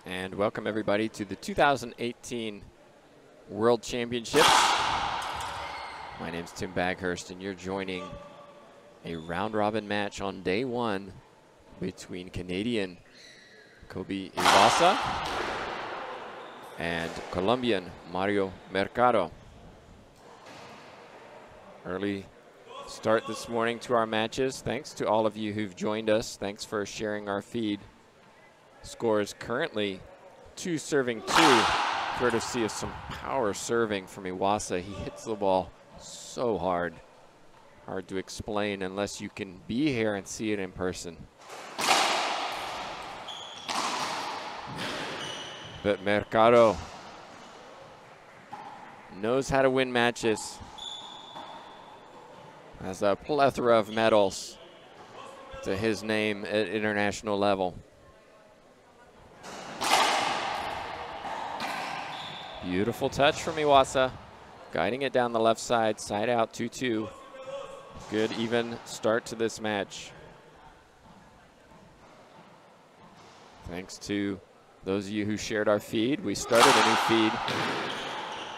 And welcome everybody to the 2018 World Championships. My name's Tim Baghurst, and you're joining a round-robin match on day one between Canadian Kobe Iwaasa and Colombian Mario Mercado. Early start this morning to our matches. Thanks to all of you who've joined us. Thanks for sharing our feed. Score is currently 2-2, courtesy of some power serving from Iwaasa. He hits the ball so hard. Hard to explain unless you can be here and see it in person. But Mercado knows how to win matches. Has a plethora of medals to his name at international level. Beautiful touch from Iwaasa, guiding it down the left side, side out 2-2. Good even start to this match. Thanks to those of you who shared our feed. We started a new feed.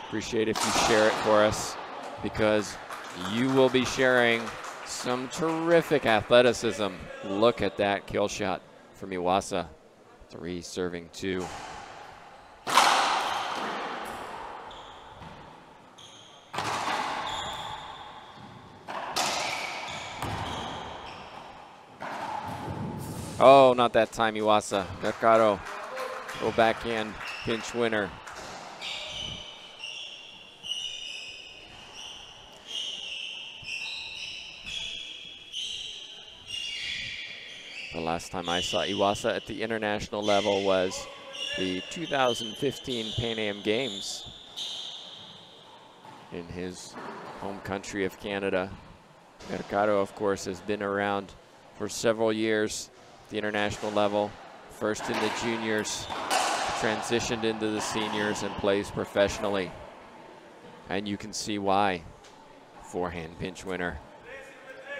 Appreciate if you share it for us, because you will be sharing some terrific athleticism. Look at that kill shot from Iwaasa. 3 serving 2. Oh, not that time, Iwaasa. Mercado, go backhand, pinch winner. The last time I saw Iwaasa at the international level was the 2015 Pan Am Games in his home country of Canada. Mercado, of course, has been around for several years at the international level. First in the juniors, transitioned into the seniors, and plays professionally. And you can see why. Forehand pinch winner.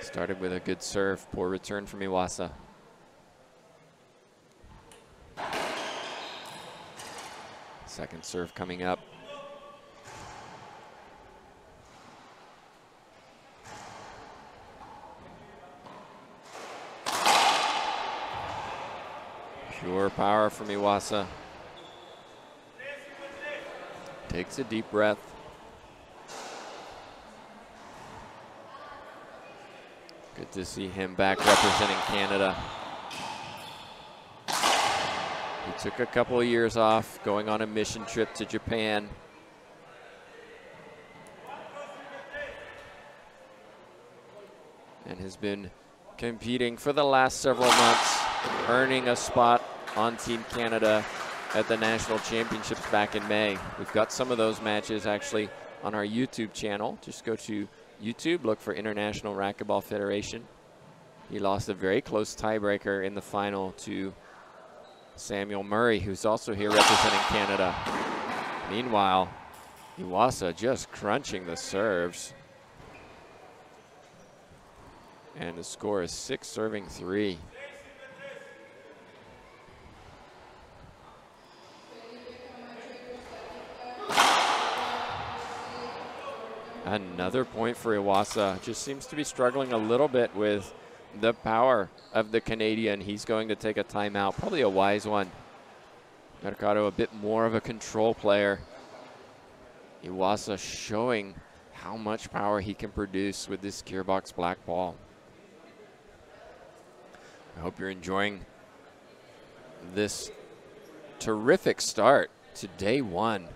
Started with a good serve, poor return from Iwaasa. Second serve coming up. Pure power from Iwaasa. Takes a deep breath. Good to see him back representing Canada. He took a couple of years off, going on a mission trip to Japan. And has been competing for the last several months, earning a spot on Team Canada at the National Championships back in May. We've got some of those matches actually on our YouTube channel. Just go to YouTube, look for International Racquetball Federation. He lost a very close tiebreaker in the final to Samuel Murray, who's also here representing Canada. Meanwhile, Iwaasa just crunching the serves. And the score is 6-3. Another point for Iwaasa. Just seems to be struggling a little bit with the power of the Canadian. He's going to take a timeout, probably a wise one. Mercado a bit more of a control player. Iwaasa showing how much power he can produce with this gearbox black ball. I hope you're enjoying this terrific start to day one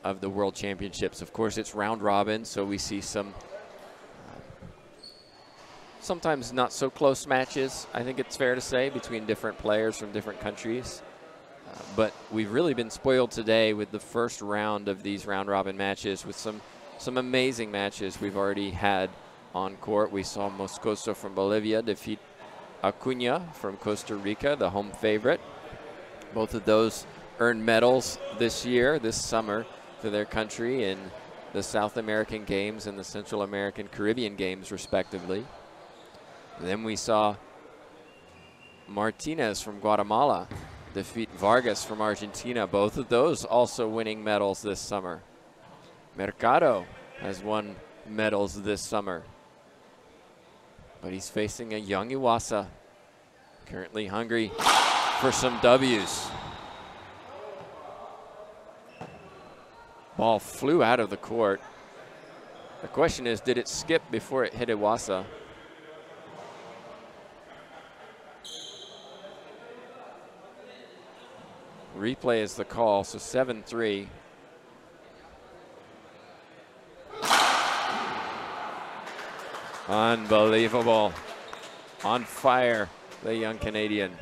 of the World Championships. Of course, it's round robin, so we see some sometimes not so close matches, I think it's fair to say, between different players from different countries. But we've really been spoiled today with the first round of these round robin matches, with some amazing matches we've already had on court. We saw Moscoso from Bolivia defeat Acuña from Costa Rica, the home favorite. Both of those earned medals this year, this summer, for their country in the South American Games and the Central American Caribbean Games, respectively. And then we saw Martinez from Guatemala defeat Vargas from Argentina. Both of those also winning medals this summer. Mercado has won medals this summer. But he's facing a young Iwaasa, currently hungry for some W's. Ball flew out of the court. The question is, did it skip before it hit Iwaasa? Replay is the call, so 7-3. Unbelievable. On fire, the young Canadian.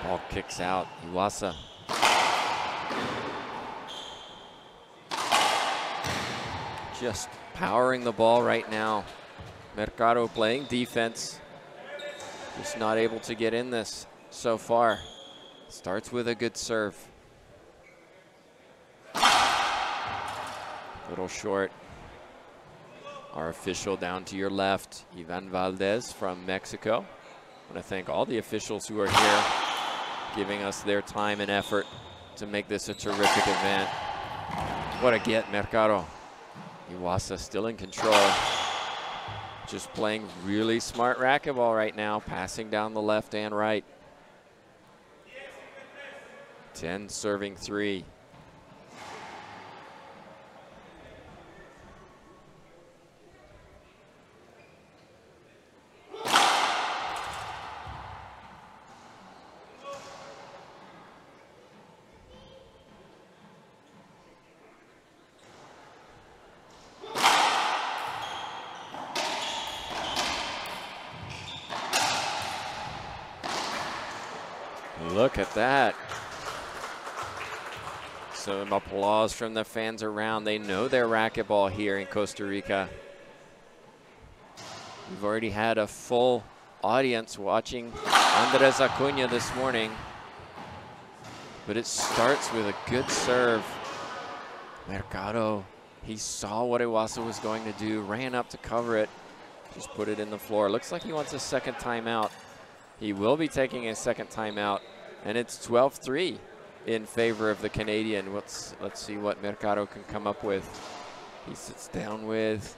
Ball kicks out, Iwaasa. Just powering the ball right now. Mercado playing defense. Just not able to get in this so far. Starts with a good serve. Little short. Our official down to your left, Ivan Valdez from Mexico. I want to thank all the officials who are here, giving us their time and effort to make this a terrific event. What a get, Mercado. Iwaasa still in control. Just playing really smart racquetball right now, passing down the left and right. 10 serving 3. Look at that. Some applause from the fans around. They know their racquetball here in Costa Rica. We've already had a full audience watching Andres Acuna this morning. But it starts with a good serve. Mercado, he saw what Iwaasa was going to do, ran up to cover it, just put it in the floor. Looks like he wants a second timeout. He will be taking a second timeout. And it's 12-3 in favor of the Canadian. Let's see what Mercado can come up with. He sits down with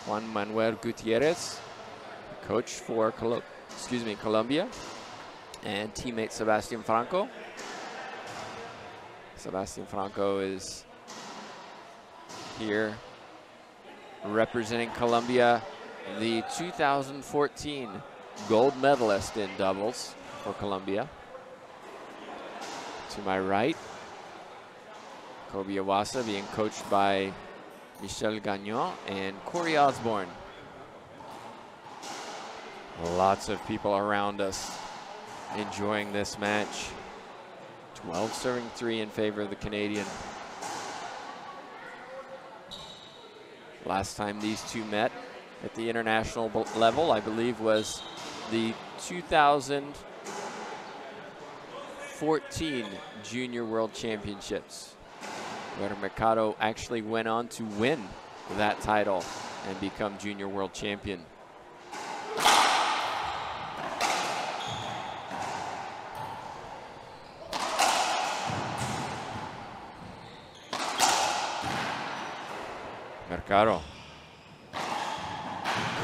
Juan Manuel Gutierrez, coach for Colombia, and teammate Sebastian Franco. Sebastian Franco is here representing Colombia, the 2014 gold medalist in doubles for Colombia. To my right, Kobe Iwaasa being coached by Michel Gagnon and Corey Osborne. Lots of people around us enjoying this match. 12 serving 3 in favor of the Canadian. Last time these two met at the international level, I believe, was the 2014 Junior World Championships, where Mercado actually went on to win that title and become Junior World Champion. Mercado.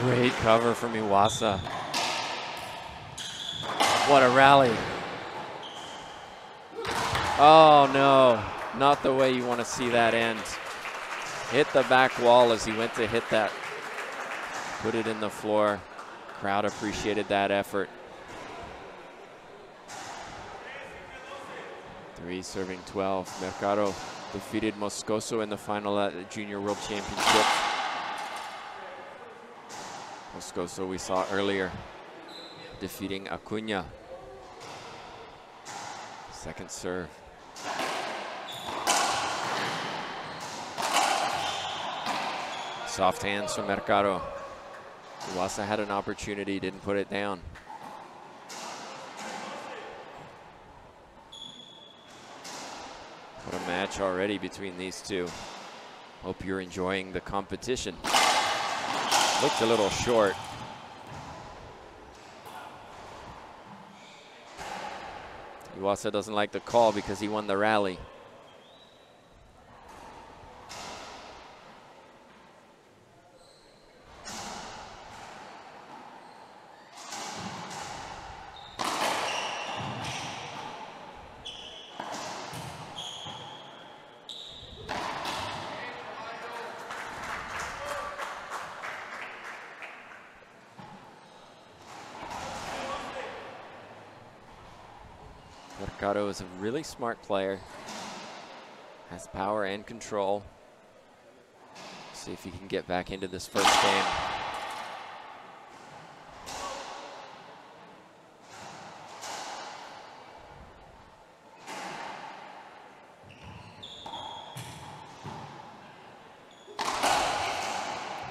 Great cover from Iwaasa. What a rally. Oh no, not the way you want to see that end. Hit the back wall as he went to hit that. Put it in the floor. Crowd appreciated that effort. 3 serving 12. Mercado defeated Moscoso in the final at the Junior World Championship. Moscoso we saw earlier defeating Acuna. Second serve. Soft hands from Mercado. Iwaasa had an opportunity, didn't put it down. What a match match already between these two. Hope you're enjoying the competition. Looked a little short. Iwaasa doesn't like the call because he won the rally. Mercado is a really smart player. Has power and control. See if he can get back into this first game.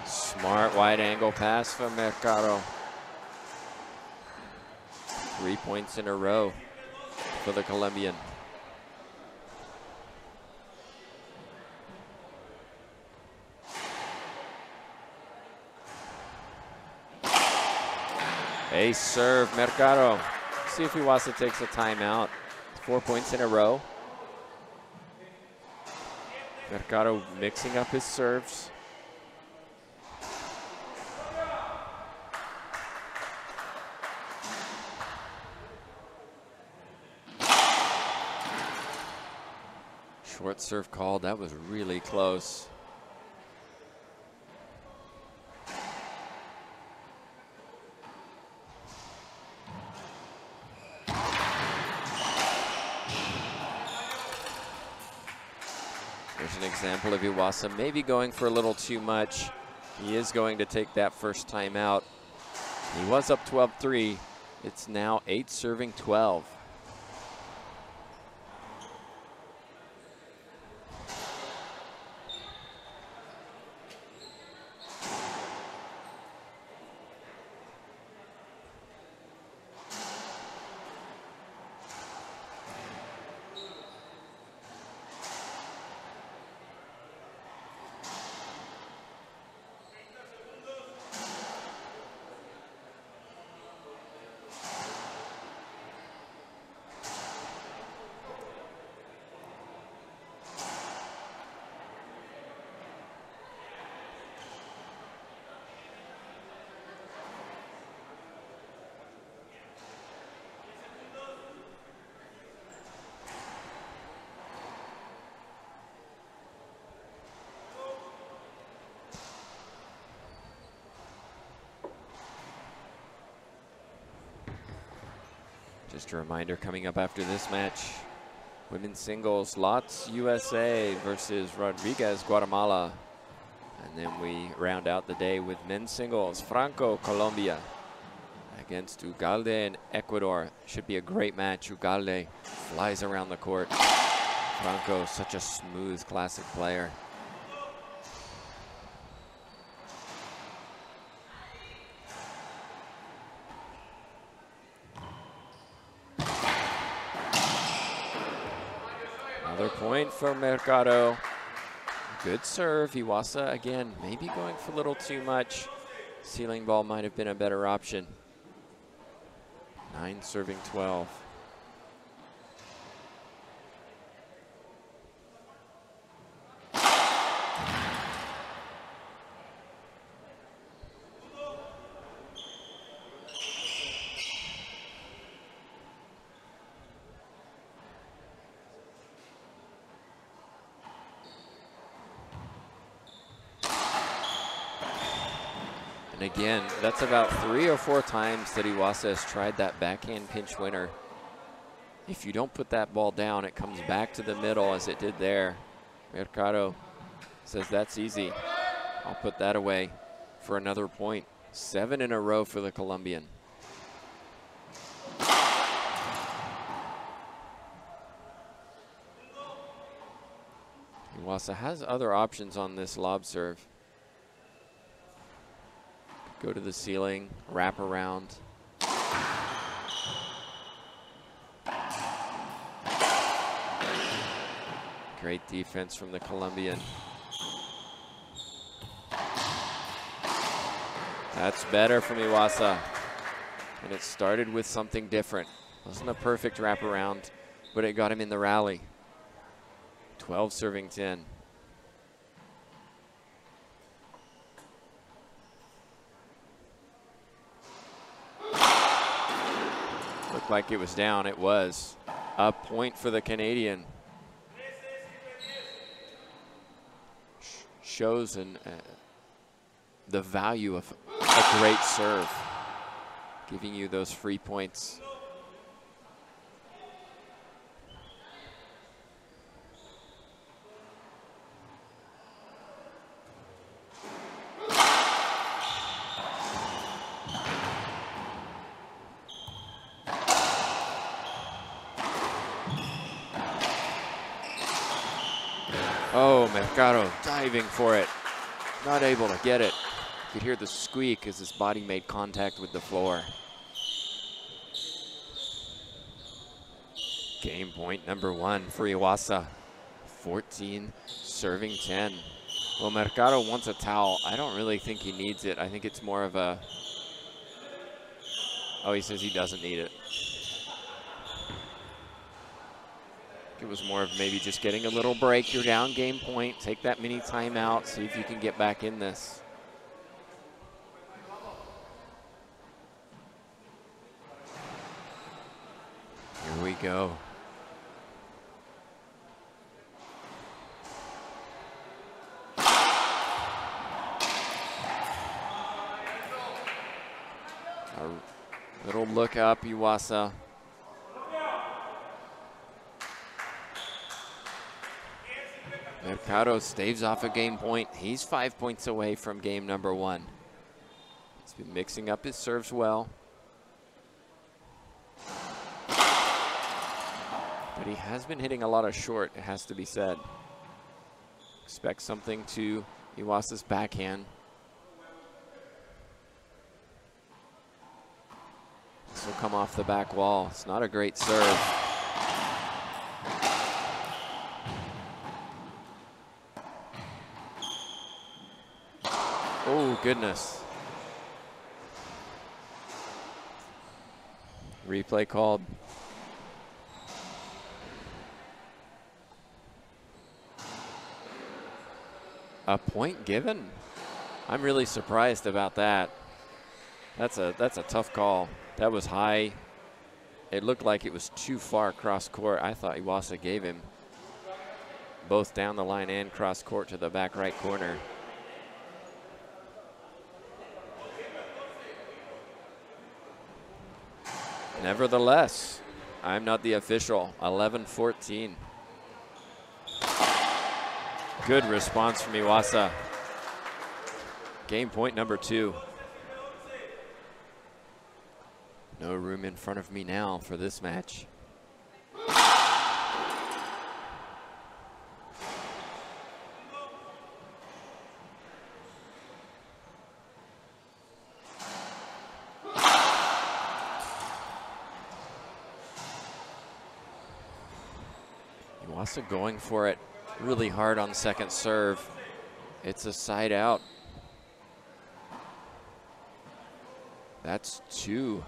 Smart wide angle pass from Mercado. 3 points in a row for the Colombian. Ace serve, Mercado. See if Iwaasa takes a timeout. 4 points in a row. Mercado mixing up his serves. Short serve called. That was really close. There's an example of Iwaasa maybe going for a little too much. He is going to take that first time out. He was up 12-3. It's now 8 serving 12. Just a reminder, coming up after this match, women's singles, Lots USA versus Rodriguez, Guatemala. And then we round out the day with men's singles, Franco, Colombia against Ugalde in Ecuador. Should be a great match. Ugalde flies around the court. Franco, such a smooth, classic player. Another point for Mercado. Good serve. Iwaasa again, maybe going for a little too much. Ceiling ball might have been a better option. 9 serving 12. And again, that's about 3 or 4 times that Iwaasa has tried that backhand pinch winner. If you don't put that ball down, it comes back to the middle as it did there. Mercado says that's easy. I'll put that away for another point. 7 in a row for the Colombian. Iwaasa has other options on this lob serve. Go to the ceiling, wrap around. Great defense from the Colombian. That's better from Iwaasa. And it started with something different. Wasn't a perfect wraparound, but it got him in the rally. 12 serving 10. Looked like it was down. It was. A point for the Canadian. Shows the value of a great serve, giving you those free points. Oh, Mercado diving for it. Not able to get it. You could hear the squeak as his body made contact with the floor. Game point number 1 for Iwaasa. 14 serving 10. Well, Mercado wants a towel. I don't really think he needs it. I think it's more of a... Oh, he says he doesn't need it. It was more of maybe just getting a little break. You're down game point. Take that mini timeout. See if you can get back in this. Here we go. A little look up, Iwaasa. Mercado staves off a game point. He's 5 points away from game number 1. He's been mixing up his serves well. But he has been hitting a lot of short, it has to be said. Expect something to Iwaasa's backhand. This will come off the back wall. It's not a great serve. Oh, goodness. Replay called. A point given? I'm really surprised about that. That's a tough call. That was high. It looked like it was too far cross court. I thought Iwaasa gave him both down the line and cross court to the back right corner. Nevertheless, I'm not the official. 11-14. Good response from Iwaasa. Game point number 2. No room in front of me now for this match. Iwaasa going for it really hard on second serve. It's a side out. That's 2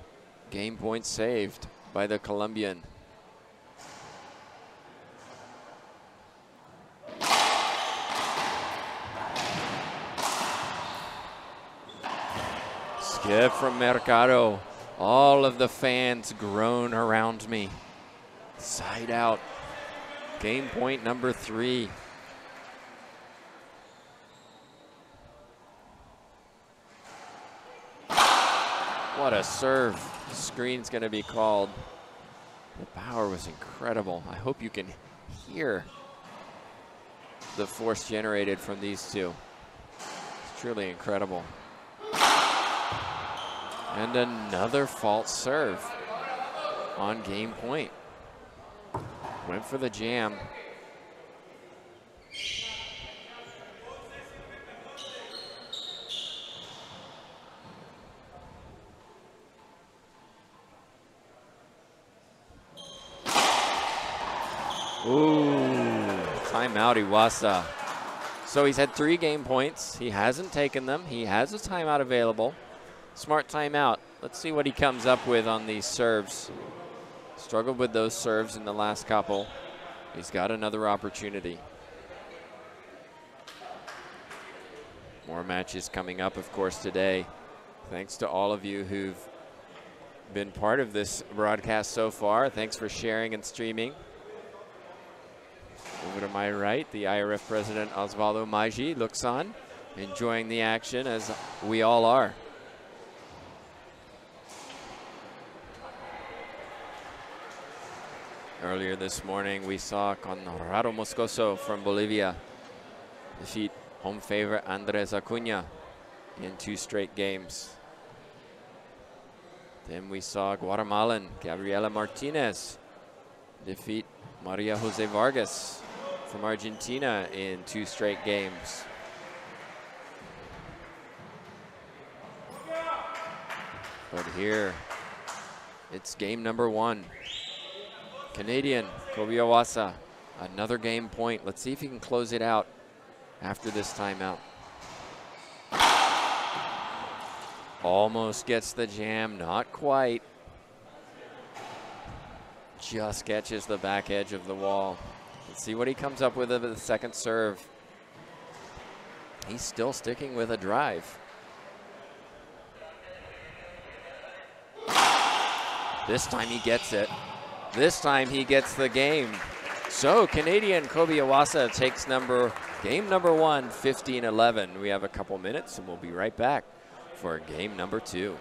game points saved by the Colombian. Skip from Mercado. All of the fans groan around me. Side out. Game point number 3. What a serve. Screen's going to be called. The power was incredible. I hope you can hear the force generated from these two. It's truly incredible. And another false serve on game point. Went for the jam. Ooh, Timeout, Iwaasa. So he's had 3 game points. He hasn't taken them. He has a timeout available. Smart timeout. Let's see what he comes up with on these serves. Struggled with those serves in the last couple. He's got another opportunity. More matches coming up, of course, today. Thanks to all of you who've been part of this broadcast so far. Thanks for sharing and streaming. Over to my right, the IRF president, Osvaldo Maji, looks on, enjoying the action as we all are. Earlier this morning, we saw Conrado Moscoso from Bolivia defeat home favorite Andres Acuna in 2 straight games. Then we saw Guatemalan Gabriela Martinez defeat Maria Jose Vargas from Argentina in 2 straight games. But here, it's game number 1. Canadian Kobe Iwaasa, another game point. Let's see if he can close it out after this timeout. Almost gets the jam, not quite. Just catches the back edge of the wall. Let's see what he comes up with the second serve. He's still sticking with a drive. This time he gets it. This time he gets the game. So Canadian Kobe Iwaasa takes game number 1, 15-11. We have a couple minutes and we'll be right back for game number 2.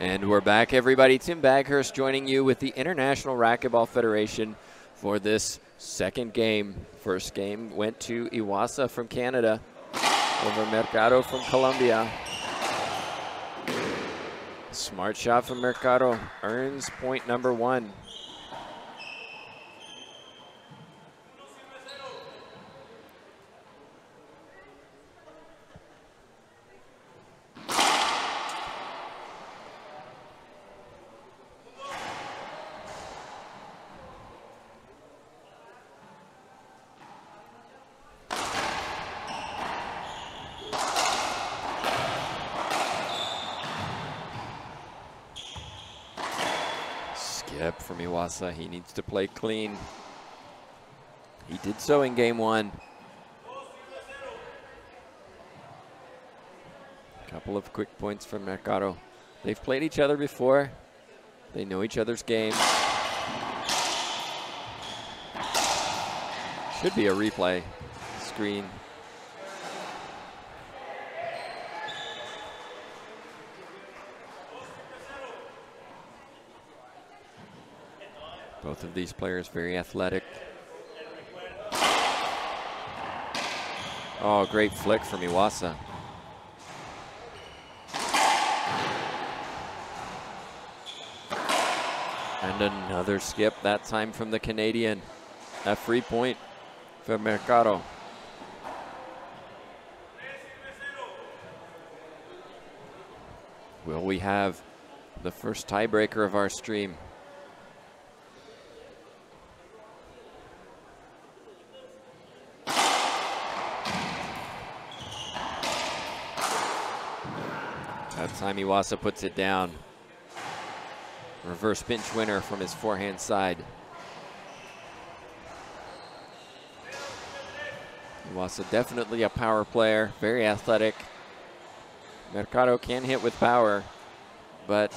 And we're back, everybody. Tim Baghurst joining you with the International Racquetball Federation for this second game. First game went to Iwaasa from Canada over Mercado from Colombia. Smart shot from Mercado, earns point number 1. From Iwaasa, he needs to play clean. He did so in game 1. Couple of quick points from Mercado. They've played each other before. They know each other's games. Should be a replay screen. Both of these players very athletic. Oh, great flick from Iwaasa. And another skip, that time from the Canadian. A free point for Mercado. Will we have the first tiebreaker of our stream? That time Iwaasa puts it down. Reverse pinch winner from his forehand side. Iwaasa definitely a power player, very athletic. Mercado can hit with power, but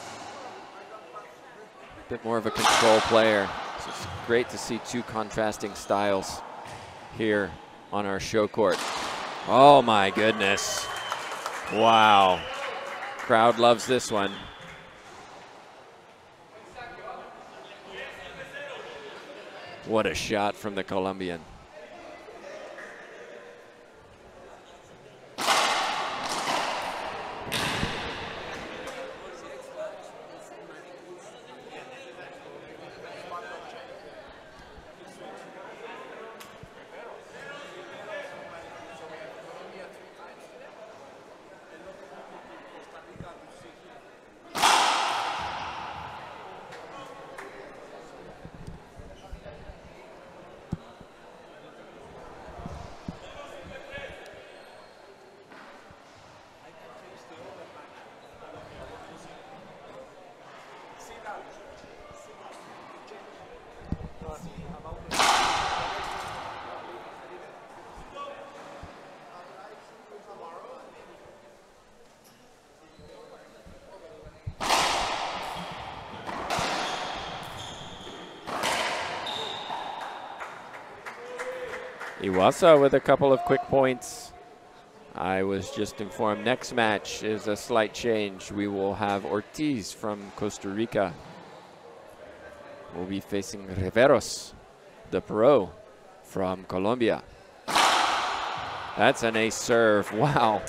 a bit more of a control player. So it's great to see two contrasting styles here on our show court. Oh my goodness. Wow. Crowd loves this one. What a shot from the Colombian. Iwaasa with a couple of quick points. I was just informed next match is a slight change. We will have Ortiz from Costa Rica. We'll be facing Riveros, the pro from Colombia. That's an ace serve. Wow.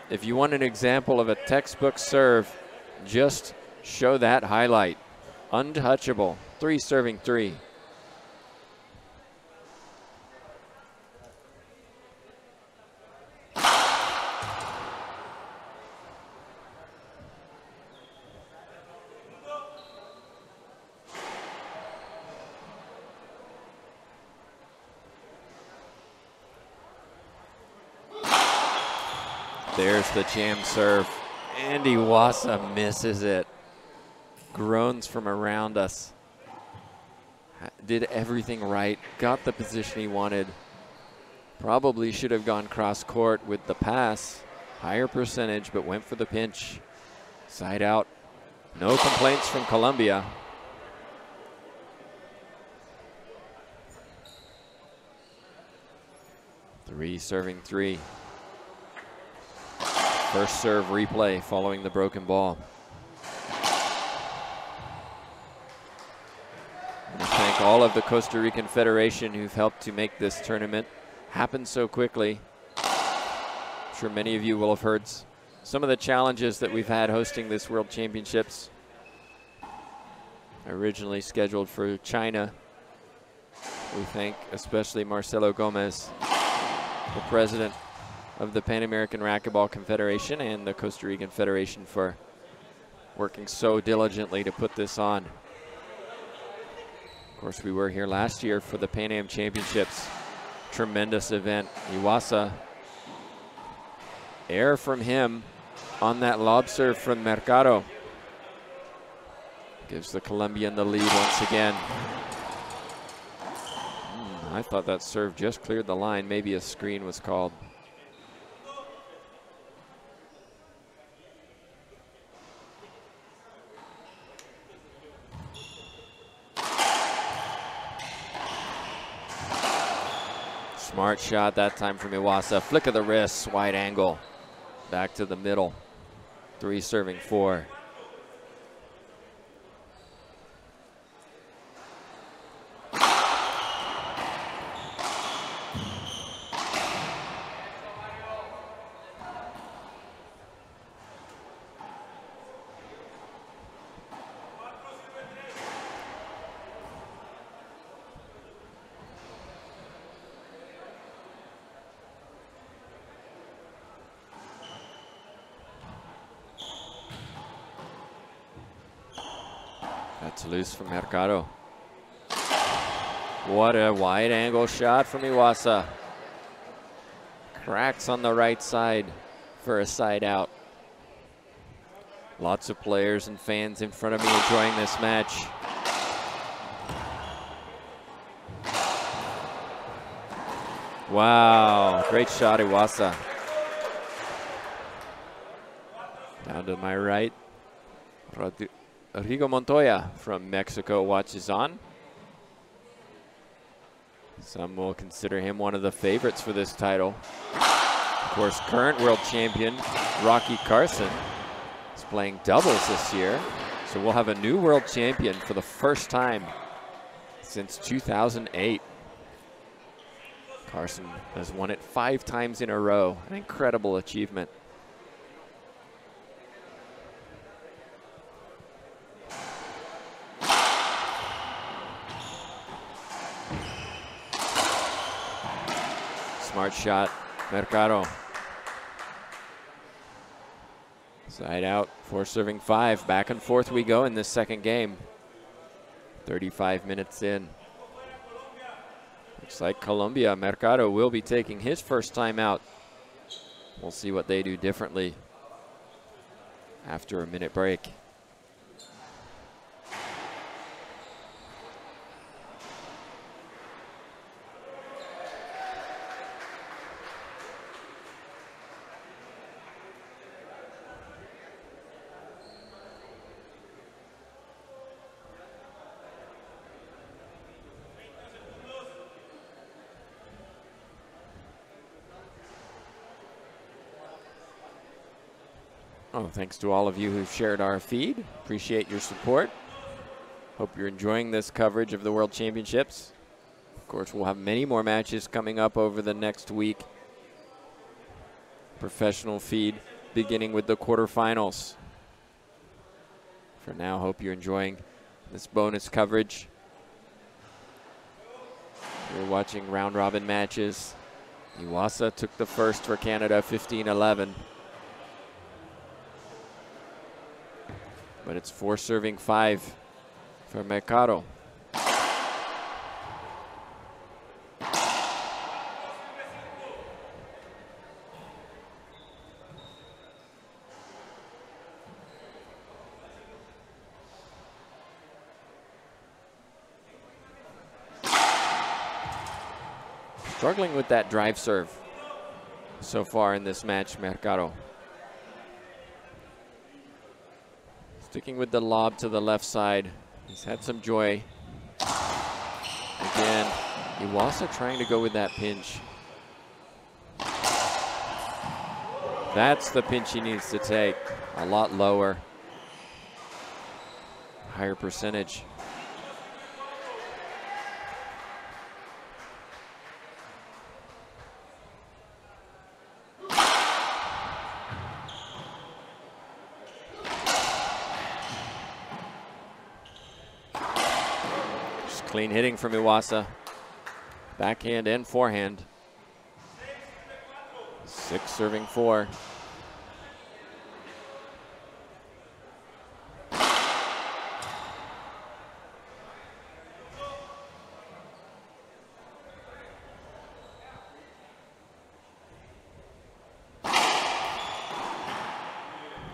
If you want an example of a textbook serve, just show that highlight. Untouchable. 3 serving 3. There's the jam serve, and Iwaasa misses it. Groans from around us. Did everything right, got the position he wanted. Probably should have gone cross court with the pass. Higher percentage, but went for the pinch. Side out. No complaints from Colombia. Three serving 3. First serve replay following the broken ball. I want to thank all of the Costa Rican Federation who've helped to make this tournament happen so quickly. I'm sure many of you will have heard some of the challenges that we've had hosting this World Championships. Originally scheduled for China. We thank especially Marcelo Gomez, the president of the Pan American Racquetball Confederation and the Costa Rican Federation, for working so diligently to put this on. Of course, we were here last year for the Pan Am Championships. Tremendous event. Iwaasa, error from him on that lob serve from Mercado. Gives the Colombian the lead once again. I thought that serve just cleared the line. Maybe a screen was called. Smart shot that time from Iwaasa. Flick of the wrist, wide angle. Back to the middle. 3 serving 4. That's loose from Mercado. What a wide angle shot from Iwaasa. Cracks on the right side for a side out. Lots of players and fans in front of me enjoying this match. Wow, great shot, Iwaasa. Down to my right, Rodrigo Montoya from Mexico watches on. Some will consider him one of the favorites for this title. Of course, current world champion Rocky Carson is playing doubles this year. So we'll have a new world champion for the first time since 2008. Carson has won it 5 times in a row. An incredible achievement. Smart shot, Mercado. Side out, 4 serving 5. Back and forth we go in this second game. 35 minutes in. Looks like Colombia, Mercado will be taking his first time out. We'll see what they do differently after a minute break. Oh, thanks to all of you who've shared our feed. Appreciate your support. Hope you're enjoying this coverage of the World Championships. Of course, we'll have many more matches coming up over the next week. Professional feed beginning with the quarterfinals. For now, hope you're enjoying this bonus coverage. You're watching round robin matches. Iwaasa took the first for Canada, 15-11. But it's 4 serving 5 for Mercado. Struggling with that drive serve so far in this match, Mercado. Sticking with the lob to the left side. He's had some joy. Again, Iwaasa trying to go with that pinch. That's the pinch he needs to take. A lot lower. Higher percentage. Clean hitting from Iwaasa. Backhand and forehand. 6 serving 4.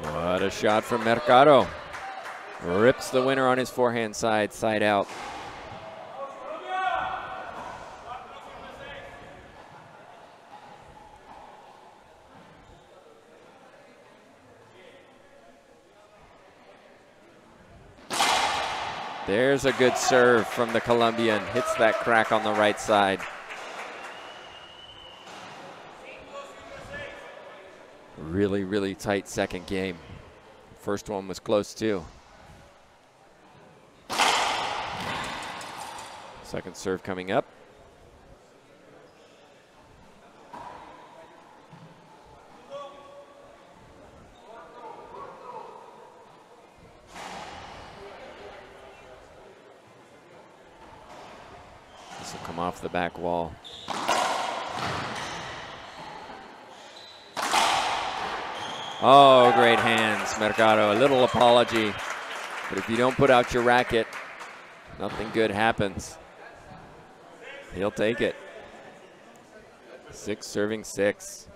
What a shot from Mercado. Rips the winner on his forehand side, side out. There's a good serve from the Colombian. Hits that crack on the right side. Really, really tight second game. First one was close too. Second serve coming up. This will come off the back wall. Oh, great hands, Mercado. A little apology, but if you don't put out your racket, nothing good happens. He'll take it. 6 serving 6.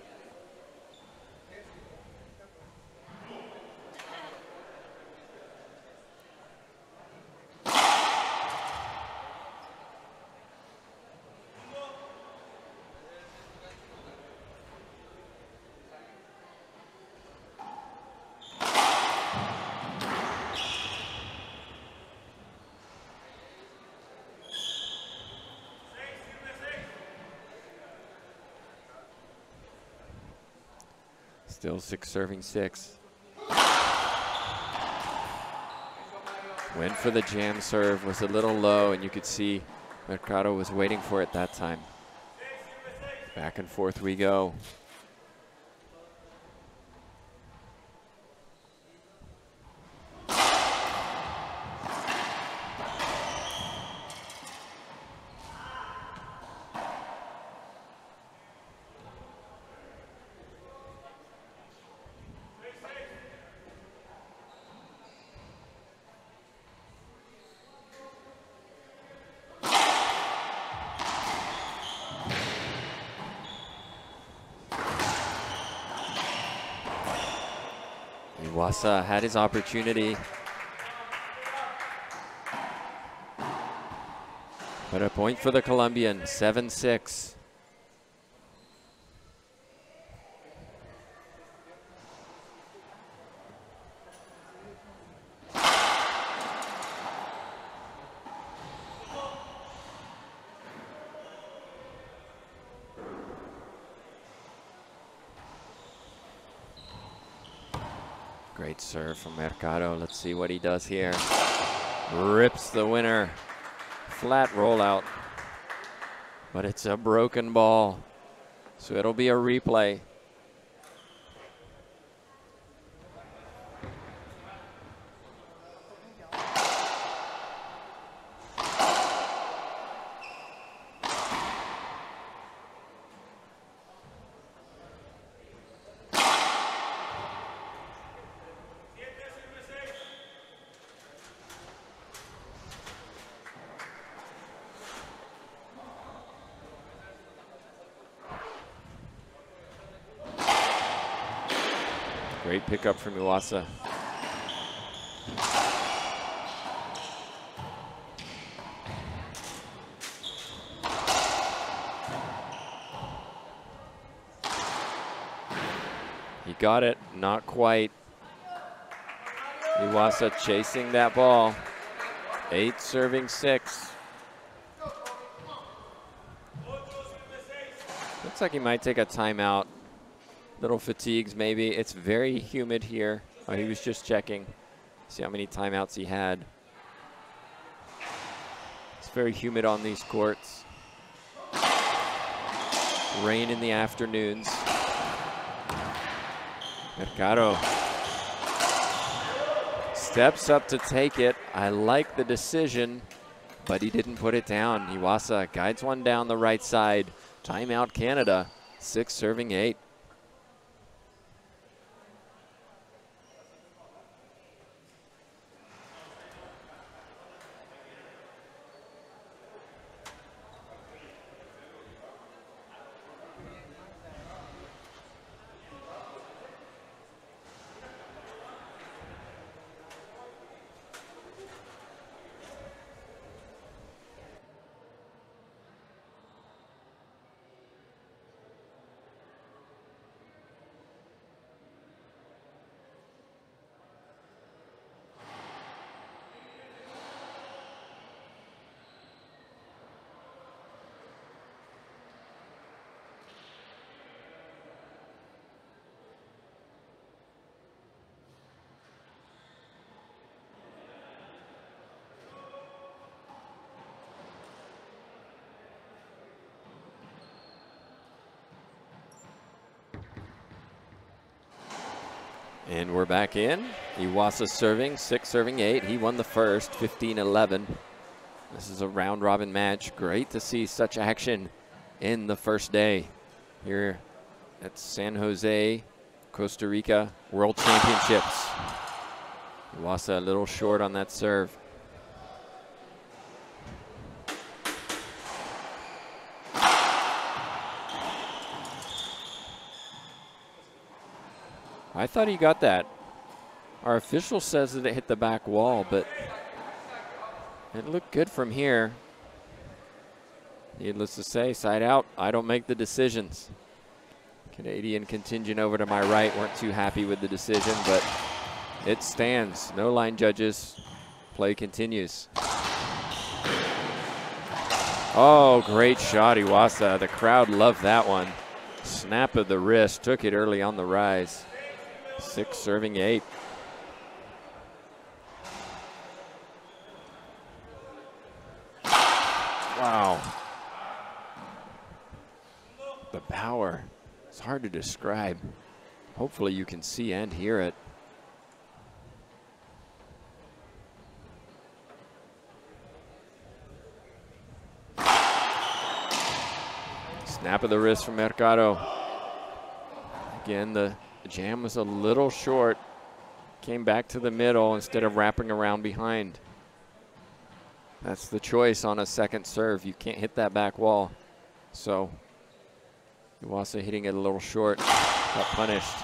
Still 6 serving 6. Went for the jam serve, was a little low, and you could see Mercado was waiting for it that time. Back and forth we go. Iwaasa had his opportunity, but a point for the Colombian, 7-6. Great serve from Mercado. Let's see what he does here. Rips the winner. Flat rollout. But it's a broken ball, so it'll be a replay. Great pickup from Iwaasa. He got it, not quite. Iwaasa chasing that ball. 8 serving 6. Looks like he might take a timeout. Little fatigues maybe. It's very humid here. Oh, he was just checking. See how many timeouts he had. It's very humid on these courts. Rain in the afternoons. Mercado steps up to take it. I like the decision, but he didn't put it down. Iwaasa guides one down the right side. Timeout Canada. 6 serving 8. And we're back in. Iwaasa serving, 6 serving 8. He won the first, 15-11. This is a round robin match. Great to see such action in the first day here at San Jose, Costa Rica World Championships. Iwaasa a little short on that serve. I thought he got that. Our official says that it hit the back wall, but it looked good from here. Needless to say, side out, I don't make the decisions. Canadian contingent over to my right weren't too happy with the decision, but it stands. No line judges. Play continues. Oh, great shot, Iwaasa. The crowd loved that one. Snap of the wrist, took it early on the rise. 6 serving 8. Wow. The power. It's hard to describe. Hopefully you can see and hear it. Snap of the wrist from Mercado. Again, the jam was a little short. Came back to the middle instead of wrapping around behind. That's the choice on a second serve. You can't hit that back wall. So Iwaasa hitting it a little short. Got punished.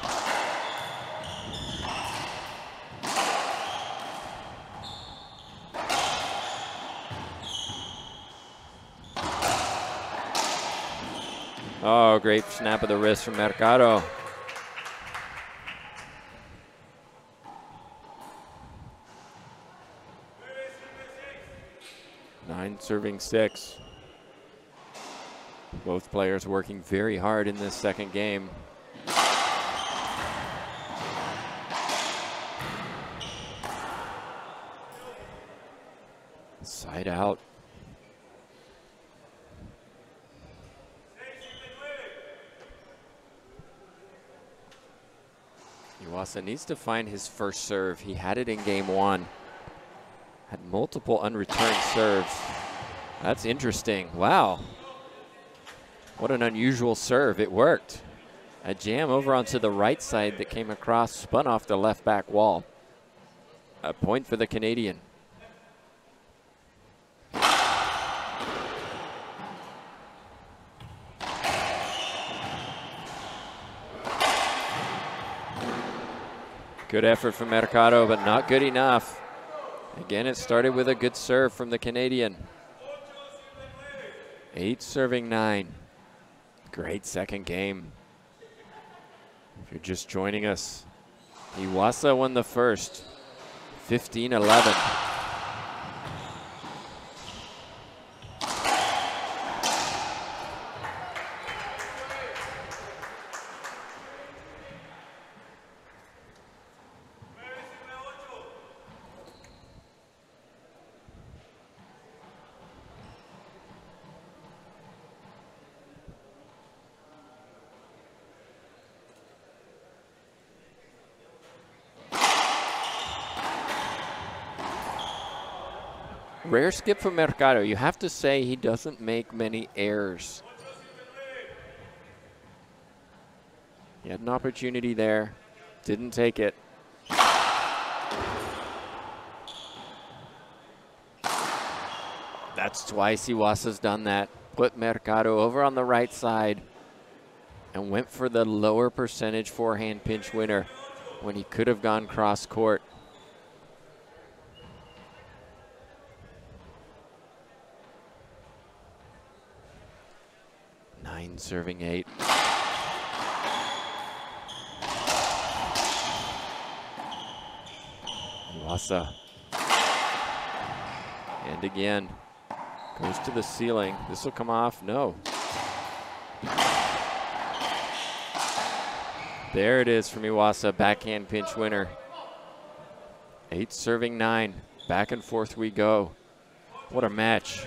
Oh, great snap of the wrist from Mercado. Serving 6. Both players working very hard in this second game. Side out. Iwaasa needs to find his first serve. He had it in game 1. Had multiple unreturned serves. That's interesting. Wow. What an unusual serve. It worked. A jam over onto the right side that came across, spun off the left back wall. A point for the Canadian. Good effort from Mercado, but not good enough. Again, it started with a good serve from the Canadian. 8 serving 9. Great second game. If you're just joining us, Iwaasa won the first, 15-11. Rare skip from Mercado. You have to say he doesn't make many errors. He had an opportunity there, didn't take it. That's twice Iwaasa's done that. Put Mercado over on the right side and went for the lower percentage forehand pinch winner when he could have gone cross court. Serving 8. Iwaasa. And again, goes to the ceiling. This will come off. No. There it is from Iwaasa. Backhand pinch winner. 8 serving 9. Back and forth we go. What a match.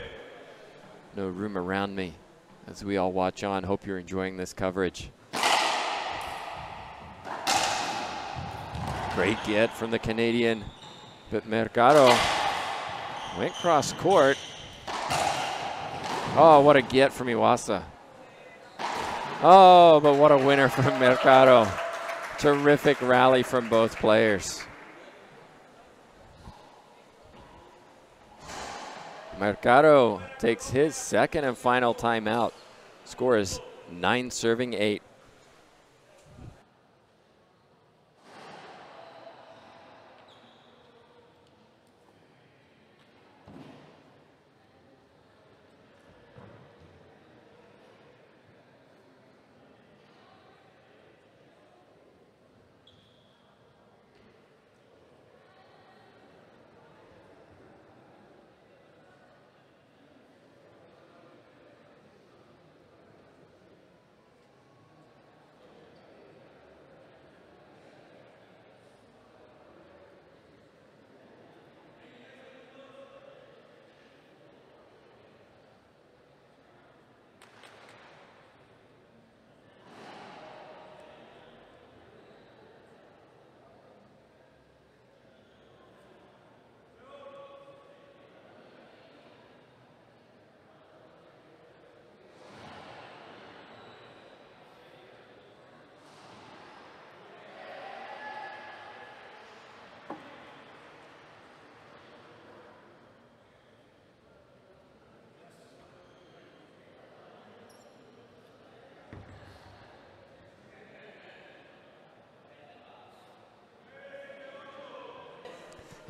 No room around me as we all watch on. Hope you're enjoying this coverage. Great get from the Canadian, but Mercado went cross court. Oh, what a get from Iwaasa. Oh, but what a winner from Mercado. Terrific rally from both players. Mercado takes his second and final timeout. Score is 9-8.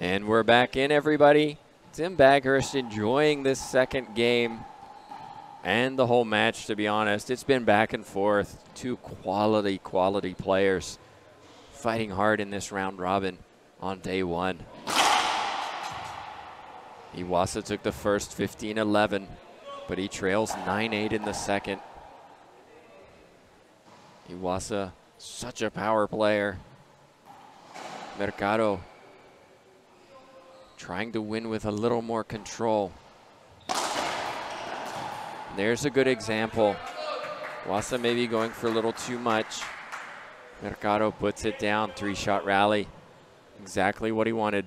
And we're back in, everybody. Tim Baghurst enjoying this second game and the whole match, to be honest. It's been back and forth. Two quality players fighting hard in this round robin on day one. Iwaasa took the first 15-11, but he trails 9-8 in the second. Iwaasa, such a power player. Mercado trying to win with a little more control. There's a good example. Iwaasa maybe going for a little too much. Mercado puts it down, 3-shot rally. Exactly what he wanted.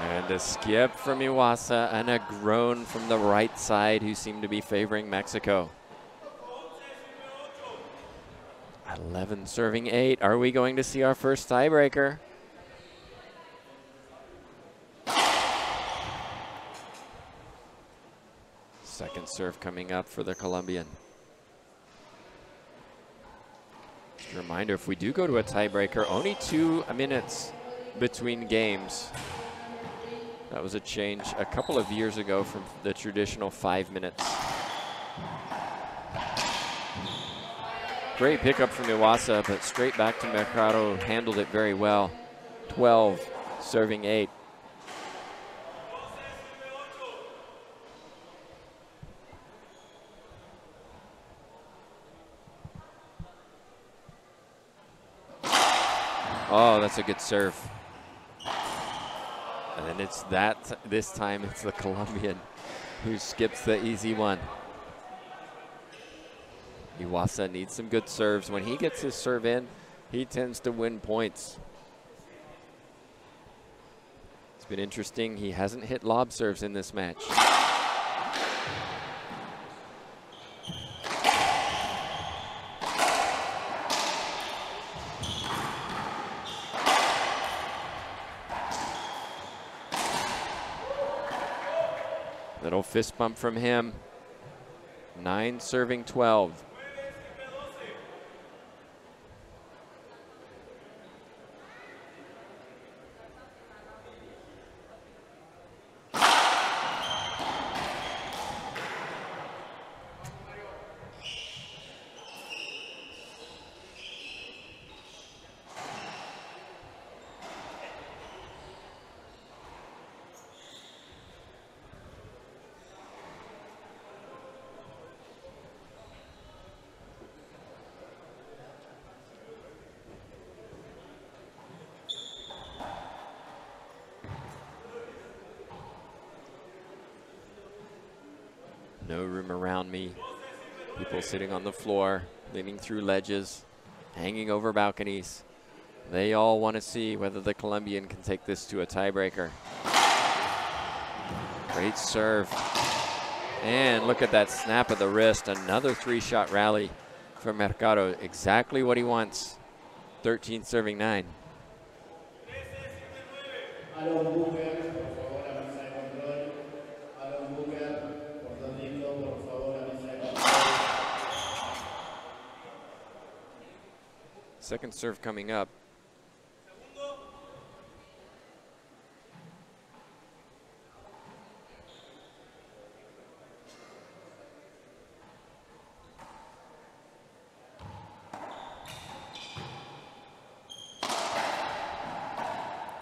And a skip from Iwaasa and a groan from the right side, who seemed to be favoring Mexico. 11-8. Are we going to see our first tiebreaker? Second serve coming up for the Colombian. Just a reminder, if we do go to a tiebreaker, only 2 minutes between games. That was a change a couple of years ago from the traditional 5 minutes. Great pickup from Iwaasa, but straight back to Mercado, handled it very well. 12-8. Oh, that's a good serve. And then it's this time it's the Colombian who skips the easy one. Iwaasa needs some good serves. When he gets his serve in, he tends to win points. It's been interesting. He hasn't hit lob serves in this match. Little fist bump from him. 9-12. No room around me. People sitting on the floor, leaning through ledges, hanging over balconies. They all want to see whether the Colombian can take this to a tiebreaker. Great serve. And look at that snap of the wrist. Another 3-shot rally for Mercado. Exactly what he wants. 13 serving 9. Second serve coming up.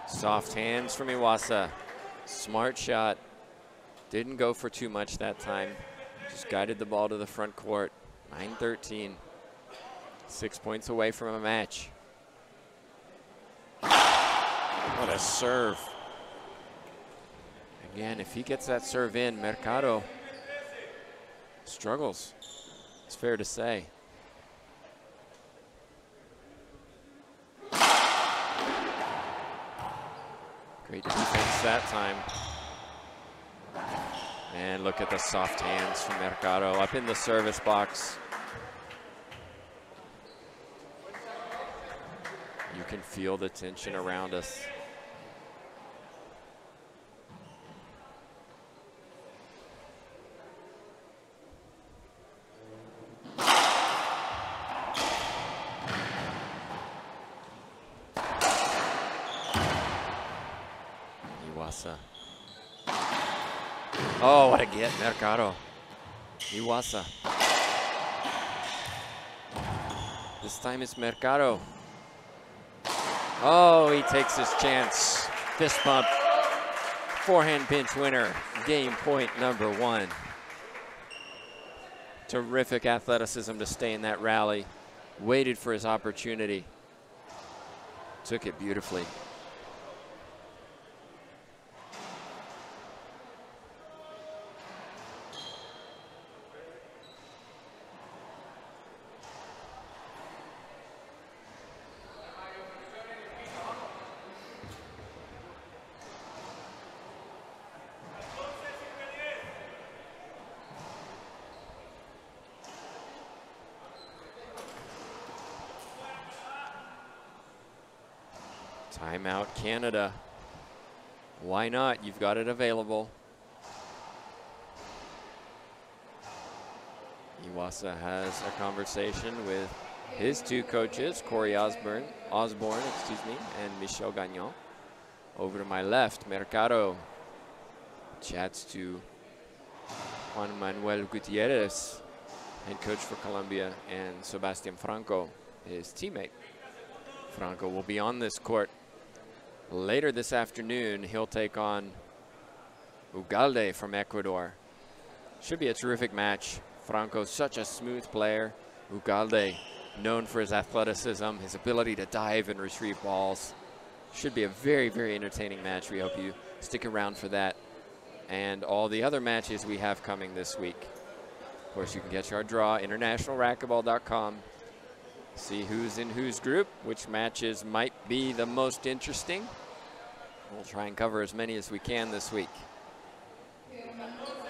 Soft hands from Iwaasa. Smart shot. Didn't go for too much that time. Just guided the ball to the front court. 9-13. 6 points away from a match. What a serve. Again, if he gets that serve in, Mercado struggles. It's fair to say. Great defense that time. And look at the soft hands from Mercado up in the service box. You can feel the tension around us. Iwaasa. Oh, what a get, Mercado. Iwaasa. This time it's Mercado. Oh, he takes his chance. Fist bump. Forehand pinch winner. Game point number 1. Terrific athleticism to stay in that rally. Waited for his opportunity. Took it beautifully. Timeout Canada. Why not? You've got it available. Iwaasa has a conversation with his 2 coaches, Corey Osborne, and Michel Gagnon. Over to my left, Mercado chats to Juan Manuel Gutierrez, head coach for Colombia, and Sebastian Franco, his teammate. Franco will be on this court later this afternoon. He'll take on Ugalde from Ecuador. Should be a terrific match. Franco's such a smooth player. Ugalde, known for his athleticism, his ability to dive and retrieve balls. Should be a very, very entertaining match. We hope you stick around for that and all the other matches we have coming this week. Of course, you can catch our draw, internationalracquetball.com. See who's in whose group, which matches might be the most interesting. We'll try and cover as many as we can this week.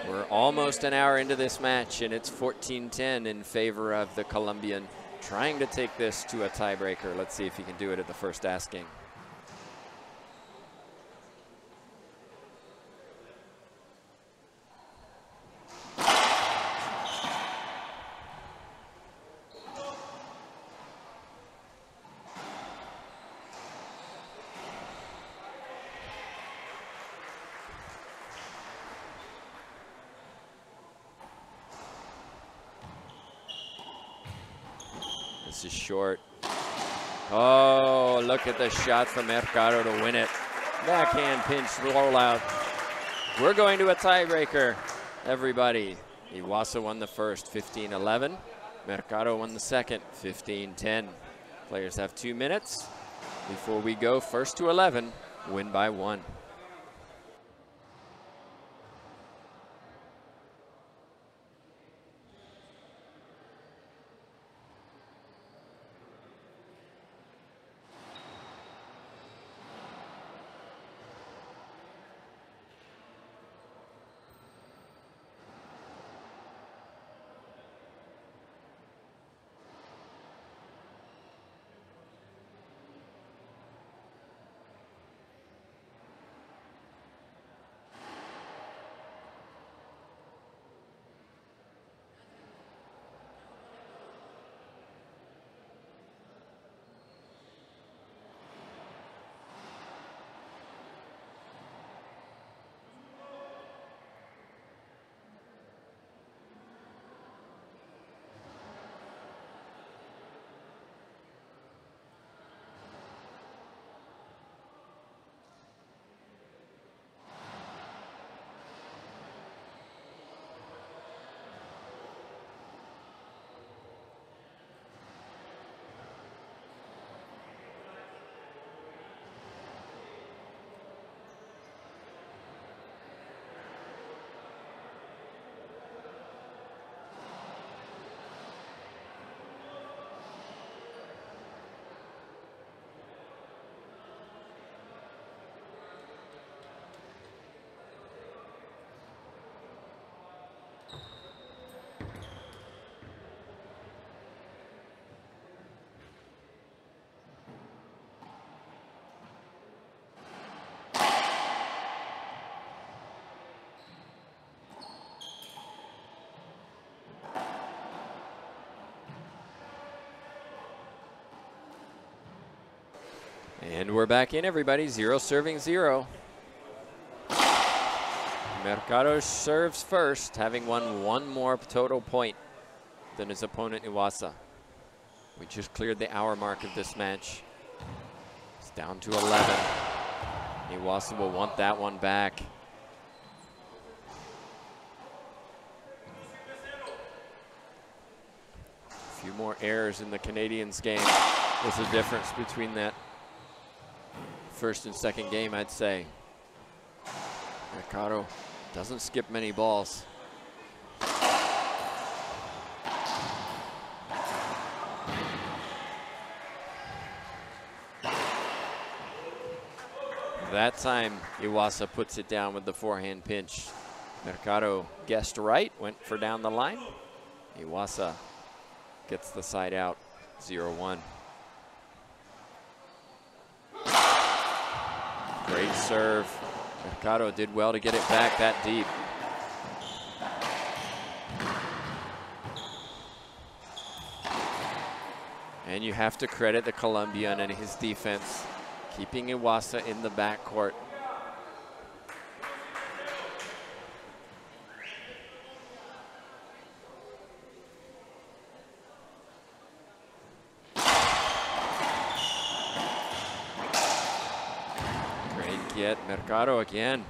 We're almost an hour into this match, and it's 14-10 in favor of the Colombian, trying to take this to a tiebreaker. Let's see if he can do it at the first asking. This is short. Oh, look at the shot from Mercado to win it. Backhand pinch rollout. We're going to a tiebreaker, everybody. Iwaasa won the first, 15-11. Mercado won the second, 15-10. Players have 2 minutes before we go first to 11, win by 1. And we're back in, everybody. 0 serving 0. Mercado serves first, having won 1 more total point than his opponent, Iwaasa. We just cleared the hour mark of this match. It's down to 11. Iwaasa will want that one back. A few more errors in the Canadians' game was the difference between that first and second game, I'd say. Mercado doesn't skip many balls. That time, Iwaasa puts it down with the forehand pinch. Mercado guessed right, went for down the line. Iwaasa gets the side out, 0-1. Great serve. Mercado did well to get it back that deep. And you have to credit the Colombian and his defense, keeping Iwaasa in the backcourt. Great get, Mercado again.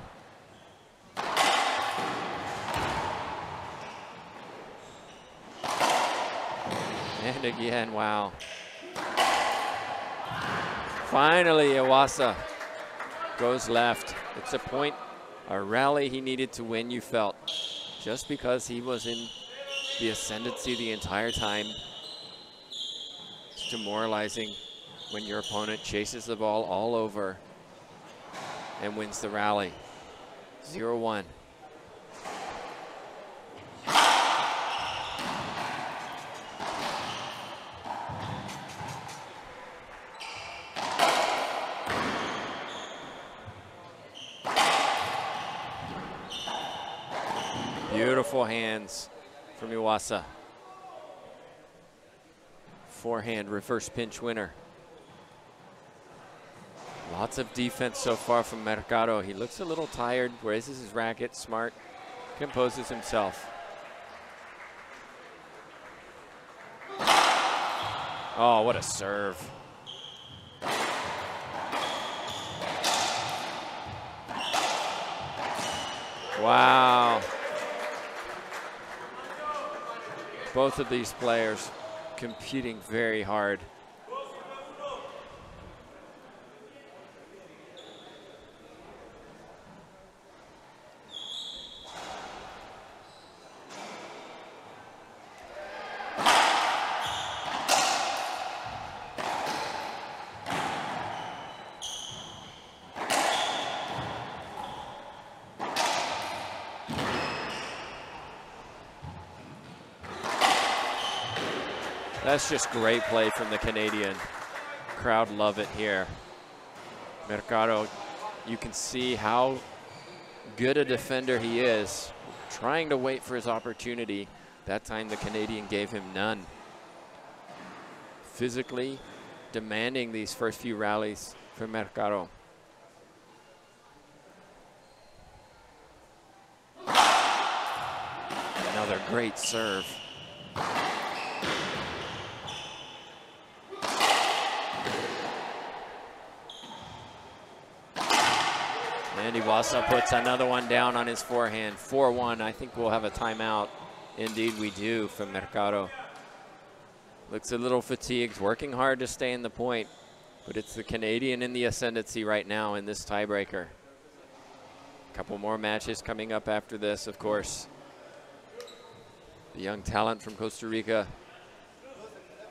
And again, wow. Finally, Iwaasa goes left. It's a point, a rally he needed to win, you felt. Just because he was in the ascendancy the entire time. It's demoralizing when your opponent chases the ball all over and wins the rally. 0-1. Beautiful hands from Iwaasa. Forehand reverse pinch winner. Lots of defense so far from Mercado. He looks a little tired, raises his racket, smart, composes himself. Oh, what a serve. Wow. Both of these players competing very hard. That's just great play from the Canadian. Crowd love it here. Mercado, you can see how good a defender he is, trying to wait for his opportunity. That time the Canadian gave him none. Physically demanding these first few rallies for Mercado. Another great serve. And Iwaasa puts another one down on his forehand. 4-1. I think we'll have a timeout. Indeed we do from Mercado. Looks a little fatigued, working hard to stay in the point. But it's the Canadian in the ascendancy right now in this tiebreaker. A couple more matches coming up after this, of course. The young talent from Costa Rica,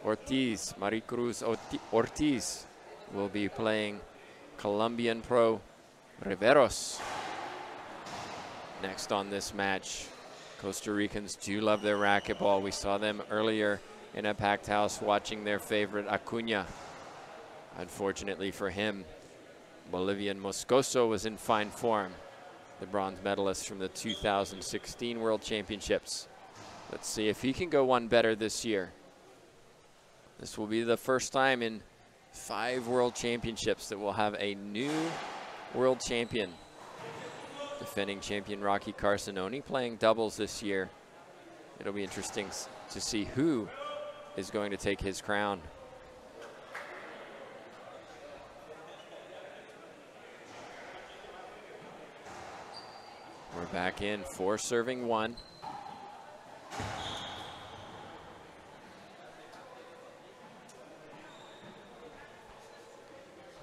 Ortiz, Maricruz Ortiz, will be playing Colombian pro Riveros next on this match. Costa Ricans do love their racquetball. We saw them earlier in a packed house watching their favorite Acuna. Unfortunately for him, Bolivian Moscoso was in fine form, the bronze medalist from the 2016 World Championships. Let's see if he can go one better this year. This will be the first time in 5 world championships that will have a new world champion. Defending champion Rocky Carcinoni playing doubles this year. It'll be interesting to see who is going to take his crown. We're back in 4 serving 1.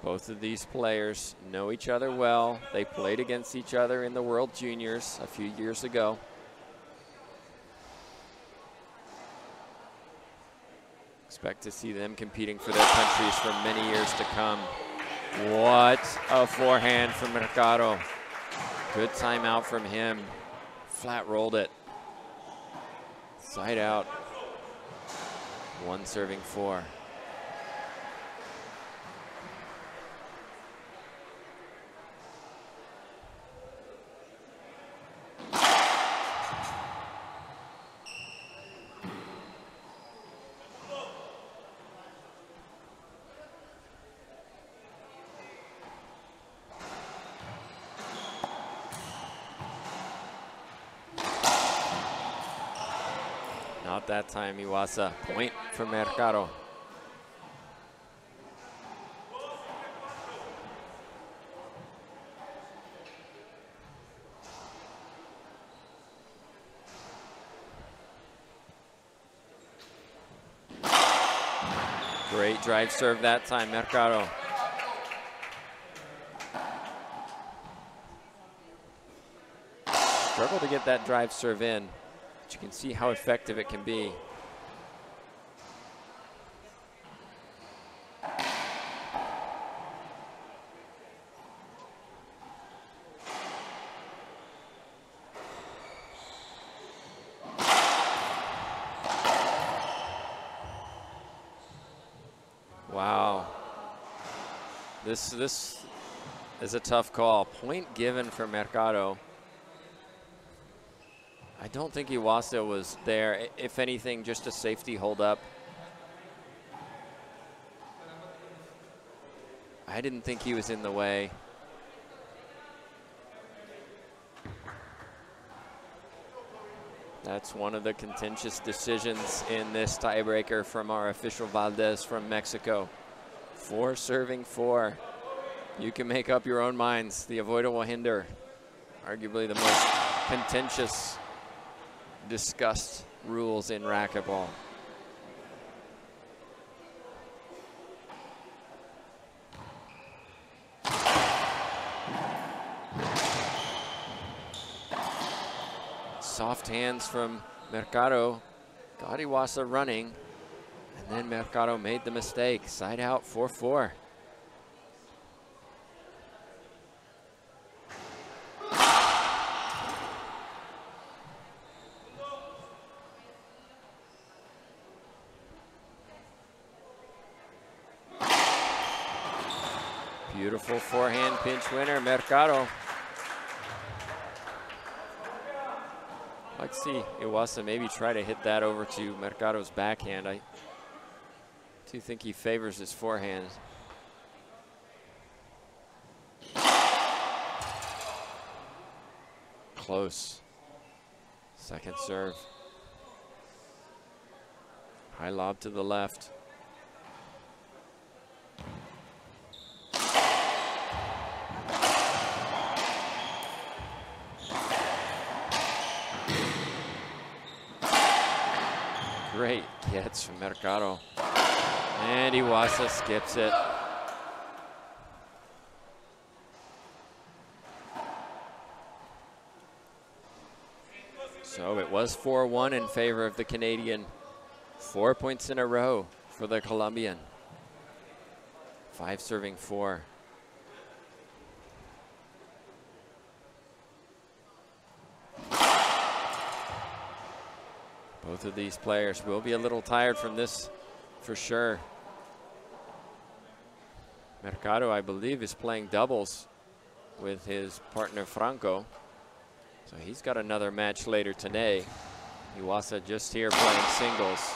Both of these players know each other well. They played against each other in the World Juniors a few years ago. Expect to see them competing for their countries for many years to come. What a forehand from Mercado. Good timeout from him. Flat rolled it. Side out. 1 serving 4. Not that time, Iwaasa. Point for Mercado. Great drive serve that time, Mercado. Struggle to get that drive serve in. You can see how effective it can be. Wow. This is a tough call. Point given for Mercado. I don't think Iwaasa was there. If anything, just a safety hold up. I didn't think he was in the way. That's one of the contentious decisions in this tiebreaker from our official Valdez from Mexico. 4 serving 4. You can make up your own minds. The avoidable hinder, arguably the most contentious discussed rules in racquetball. Soft hands from Mercado. Got Iwaasa running, and then Mercado made the mistake. Side out 4-4. Beautiful forehand pinch winner, Mercado. I'd like to see Iwaasa maybe try to hit that over to Mercado's backhand. I do think he favors his forehand. Close. Second serve. High lob to the left. Great gets from Mercado. And Iwaasa skips it. So it was 4-1 in favor of the Canadian. 4 points in a row for the Colombian. 5 serving 4. Both of these players will be a little tired from this for sure. Mercado, I believe, is playing doubles with his partner Franco. So he's got another match later today. Iwaasa just here playing singles.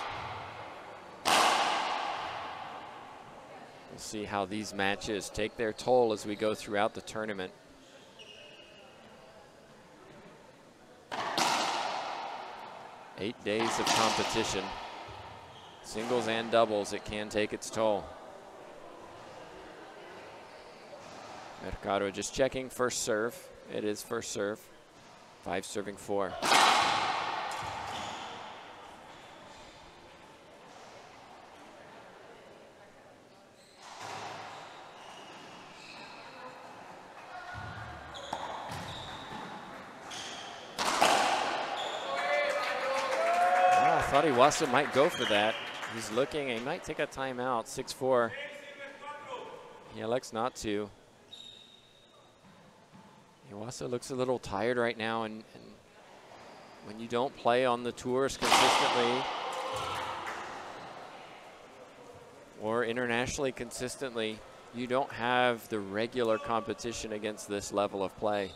We'll see how these matches take their toll as we go throughout the tournament. Eight days of competition. Singles and doubles, it can take its toll. Mercado just checking first serve. It is first serve. 5 serving 4. I thought Iwaasa might go for that. He's looking, he might take a timeout. 6-4. He elects not to. Iwaasa looks a little tired right now, and when you don't play on the tours consistently or internationally consistently, you don't have the regular competition against this level of play.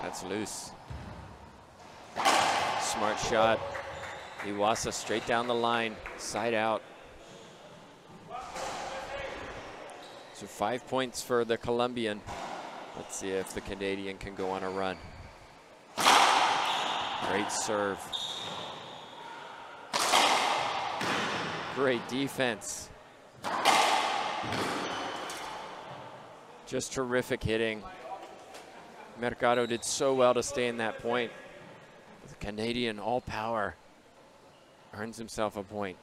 That's loose. Smart shot. Iwaasa straight down the line, side out. So 5 points for the Colombian. Let's see if the Canadian can go on a run. Great serve. Great defense. Just terrific hitting. Mercado did so well to stay in that point. The Canadian, all power, earns himself a point.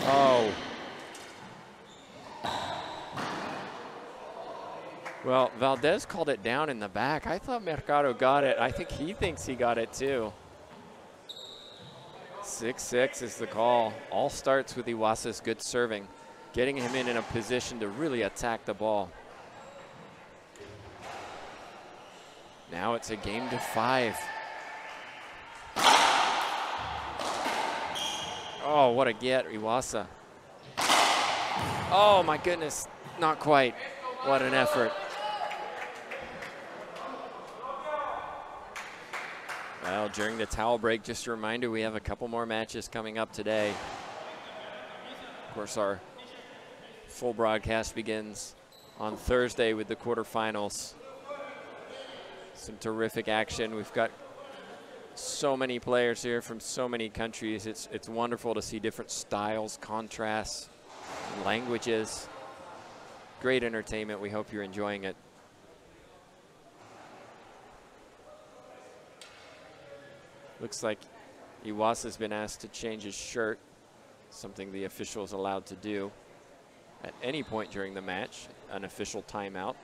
Oh. Well, Valdez called it down in the back. I thought Mercado got it. I think he thinks he got it too. 6-6 is the call. All starts with Iwaasa's good serving, getting him in a position to really attack the ball. Now it's a game to 5. Oh, what a get, Iwaasa. Oh my goodness, not quite. What an effort. Well, during the towel break, just a reminder, we have a couple more matches coming up today. Of course, our full broadcast begins on Thursday with the quarterfinals. Some terrific action. We've got so many players here from so many countries. It's wonderful to see different styles, contrasts, languages. Great entertainment. We hope you're enjoying it. Looks like Iwaasa's been asked to change his shirt, something the official's allowed to do at any point during the match, an official timeout.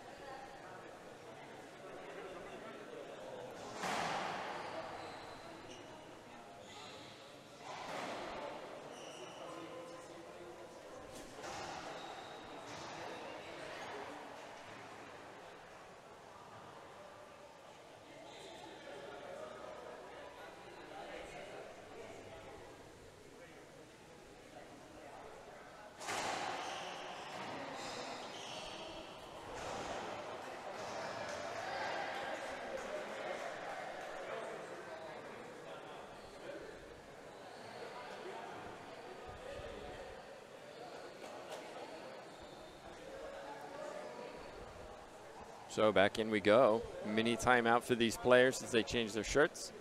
So back in we go. Mini timeout for these players as they change their shirts.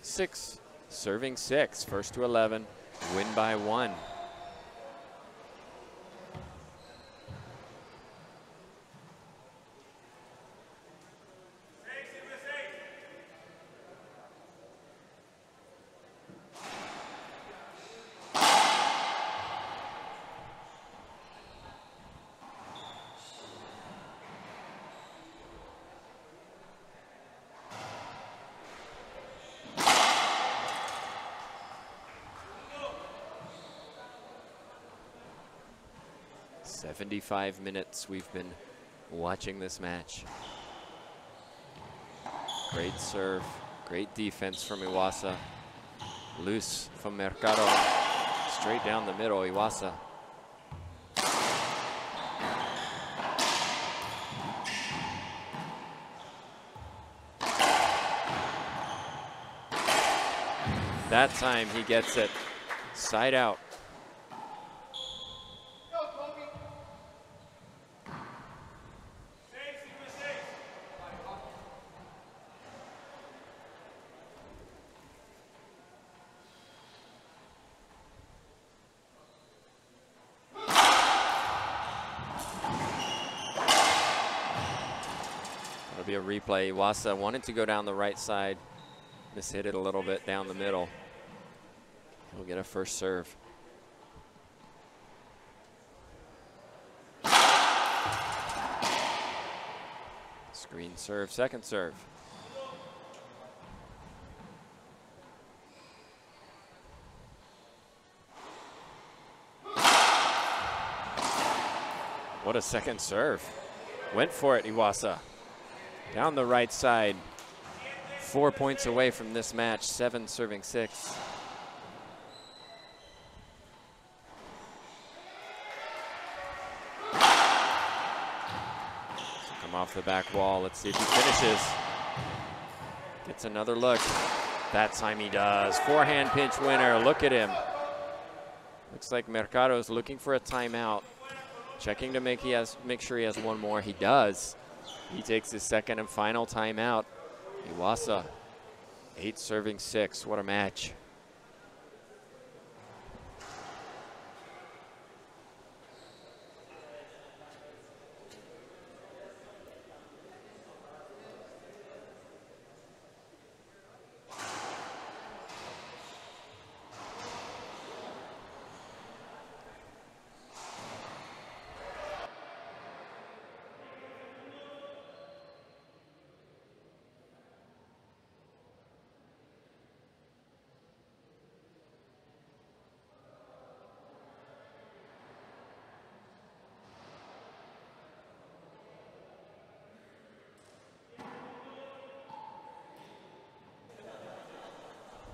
6, serving 6, first to 11, win by 1. "75 minutes we've been watching this match. Great serve, Great defense from Iwaasa. Loose from Mercado. Straight down the middle, Iwaasa. That time he gets it side out. That'll be a replay. Iwaasa wanted to go down the right side. Mishit it a little bit down the middle. He'll get a first serve. Screen serve, second serve. What a second serve. Went for it, Iwaasa. Down the right side. 4 points away from this match, 7 serving 6. Come off the back wall. Let's see if he finishes. Gets another look. That time he does. Forehand pinch winner. Look at him. Looks like Mercado's looking for a timeout. Checking to make sure he has one more. He does. He takes his second and final timeout. Iwaasa, 8 serving 6. What a match.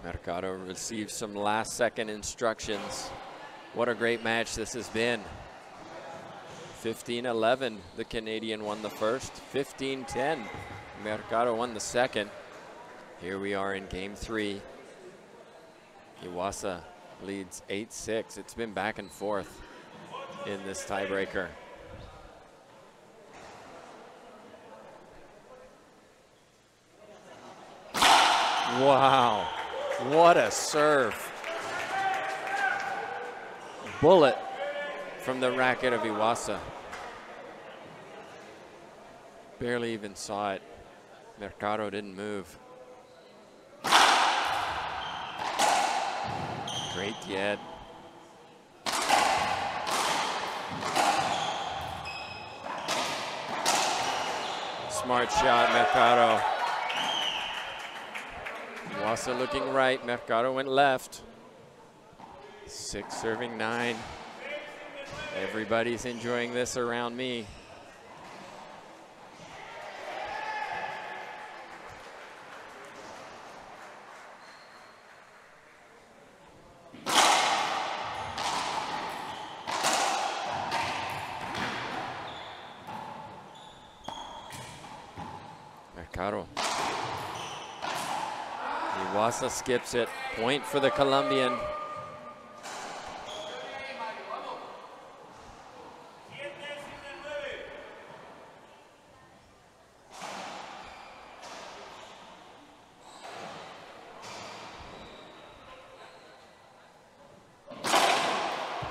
Mercado receives some last-second instructions. What a great match this has been. 15-11, the Canadian won the first. 15-10, Mercado won the second. Here we are in game 3. Iwaasa leads 8-6. It's been back and forth in this tiebreaker. Wow. What a serve. Bullet from the racket of Iwaasa. Barely even saw it. Mercado didn't move. Great yet. Smart shot, Mercado. Iwaasa looking right, Mercado went left. 6 serving 9. Everybody's enjoying this around me. Mercado. Iwaasa skips it. Point for the Colombian.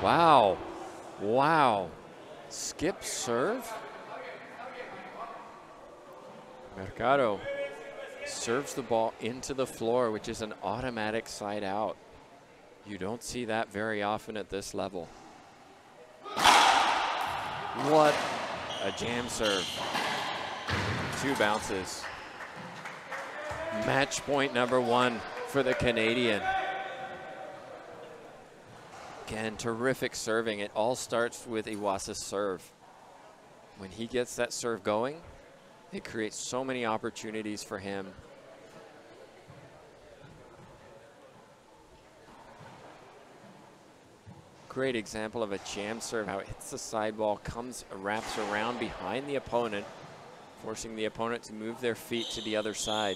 Wow. Wow. Skip serve. Mercado serves the ball into the floor, which is an automatic side out. You don't see that very often at this level. What a jam serve. 2 bounces. Match point number 1 for the Canadian. Again, terrific serving. It all starts with Iwaasa's serve. When he gets that serve going, it creates so many opportunities for him. Great example of a jam serve, how it hits the side wall, wraps around behind the opponent, forcing the opponent to move their feet to the other side.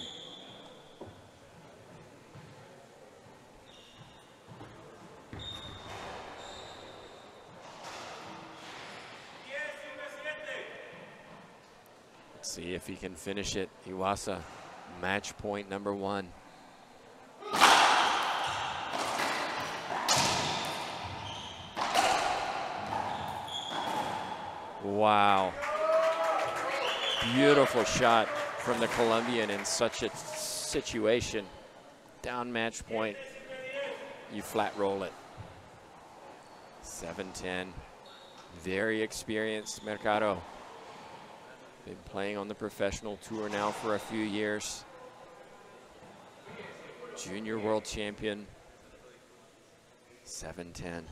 Let's see if he can finish it. Iwaasa, match point number 1. Wow. Beautiful shot from the Colombian in such a situation. Down match point, you flat roll it. 7-10. Very experienced Mercado. Been playing on the professional tour now for a few years. Junior world champion. 7-10.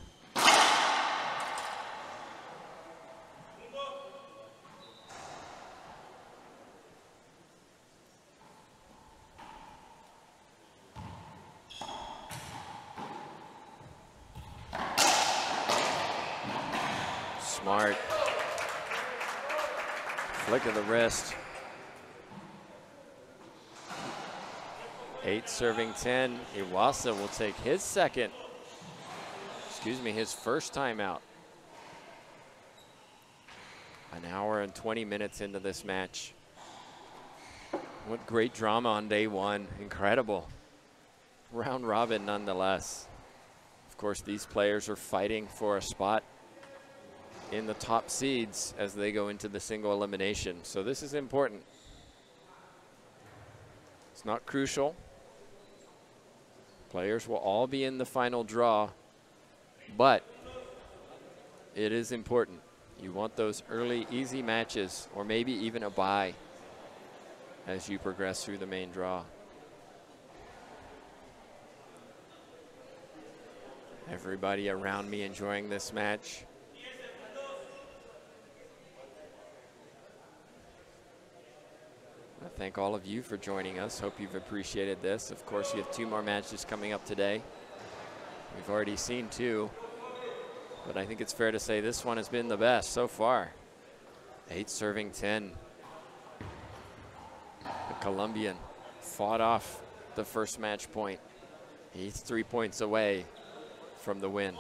Smart. Flick of the wrist. 8 serving 10. Iwaasa will take his his first timeout. An hour and 20 minutes into this match. What great drama on day 1. Incredible. Round robin nonetheless. Of course, these players are fighting for a spot in the top seeds as they go into the single elimination. So this is important. It's not crucial. Players will all be in the final draw, but it is important. You want those early, easy matches, or maybe even a bye as you progress through the main draw. Everybody around me enjoying this match. I thank all of you for joining us. Hope you've appreciated this. Of course, you have 2 more matches coming up today. We've already seen 2, but I think it's fair to say this one has been the best so far. 8 serving 10. The Colombian fought off the first match point. He's 3 points away from the win.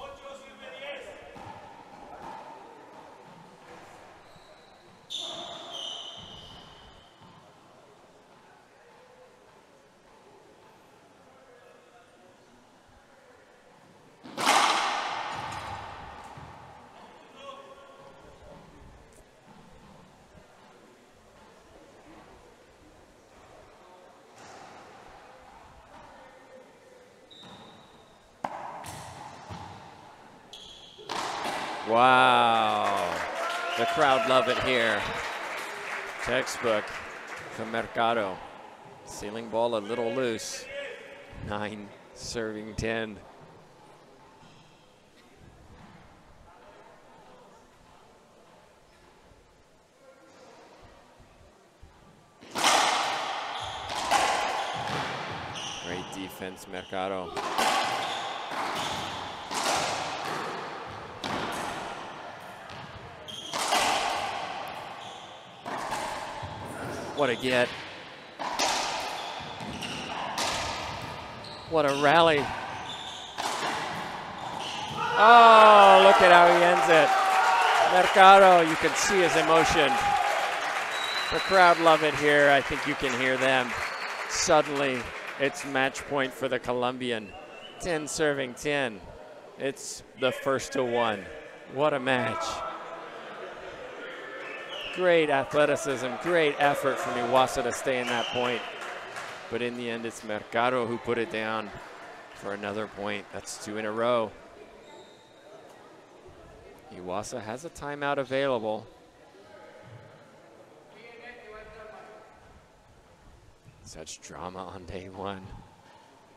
Wow, the crowd love it here. Textbook from Mercado. Ceiling ball a little loose. 9 serving 10. Great defense, Mercado. What a get. What a rally. Oh, look at how he ends it. Mercado, you can see his emotion. The crowd love it here. I think you can hear them. Suddenly, it's match point for the Colombian. 10 serving 10. It's the first to 1. What a match. Great athleticism, great effort from Iwaasa to stay in that point. But in the end, it's Mercado who put it down for another point. That's 2 in a row. Iwaasa has a timeout available. Such drama on day 1.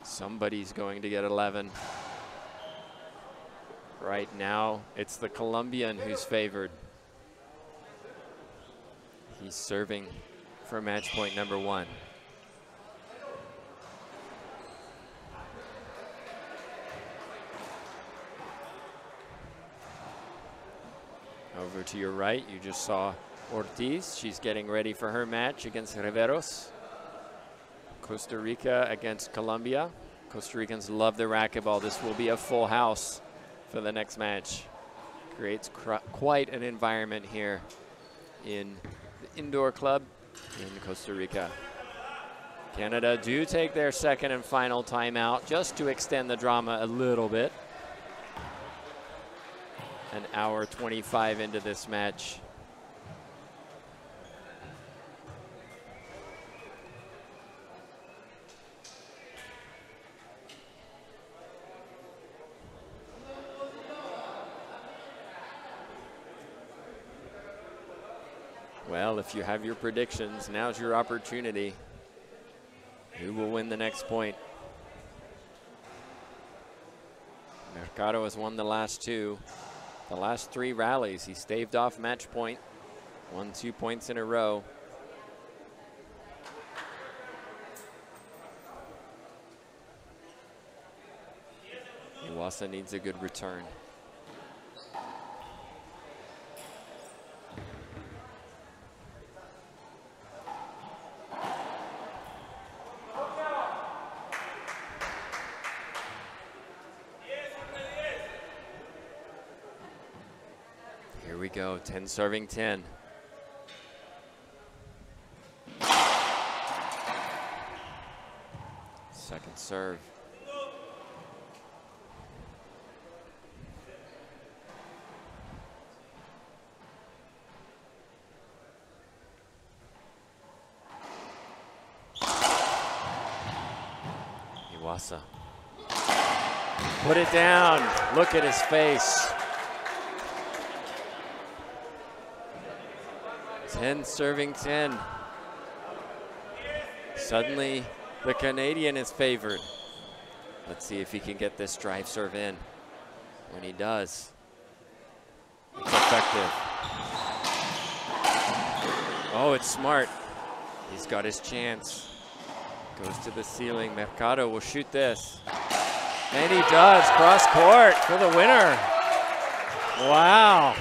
Somebody's going to get 11. Right now, it's the Colombian who's favored. He's serving for match point number 1. Over to your right, you just saw Ortiz. She's getting ready for her match against Riveros. Costa Rica against Colombia. Costa Ricans love the racquetball. This will be a full house for the next match. Creates quite an environment here in the indoor club in Costa Rica. Canada do take their second and final timeout just to extend the drama a little bit. An hour 25 into this match. Well, if you have your predictions, now's your opportunity. Who will win the next point? Mercado has won the last two. The last three rallies, he staved off match point. Won 2 points in a row. Iwaasa needs a good return. Here we go, 10 serving 10. Second serve. Iwaasa. Put it down. Look at his face. 10 serving 10. Suddenly, the Canadian is favored. Let's see if he can get this drive serve in. When he does, it's effective. Oh, it's smart. He's got his chance. Goes to the ceiling. Mercado will shoot this. And he does. Cross court for the winner. Wow.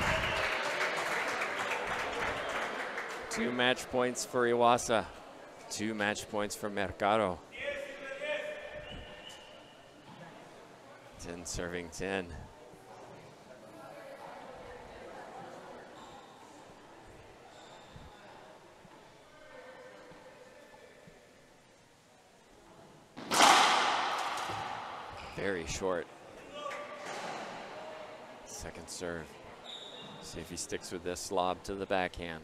2 match points for Iwaasa. 2 match points for Mercado. 10 serving 10. Very short. Second serve. See if he sticks with this lob to the backhand.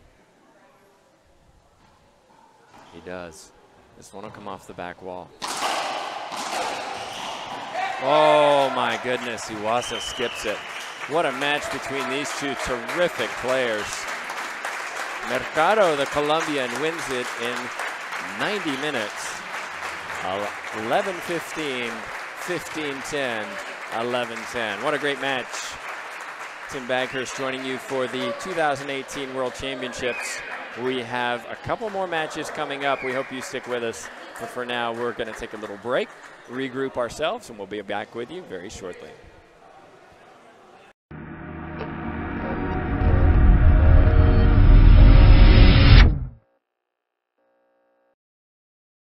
He does. This one will come off the back wall. Oh my goodness, Iwaasa skips it. What a match between these two terrific players. Mercado, the Colombian, wins it in 90 minutes. 11-15, 15-10, 11-10. What a great match. Tim Baghurst joining you for the 2018 World Championships. We have a couple more matches coming up. We hope you stick with us. But for now, we're going to take a little break, regroup ourselves, and we'll be back with you very shortly.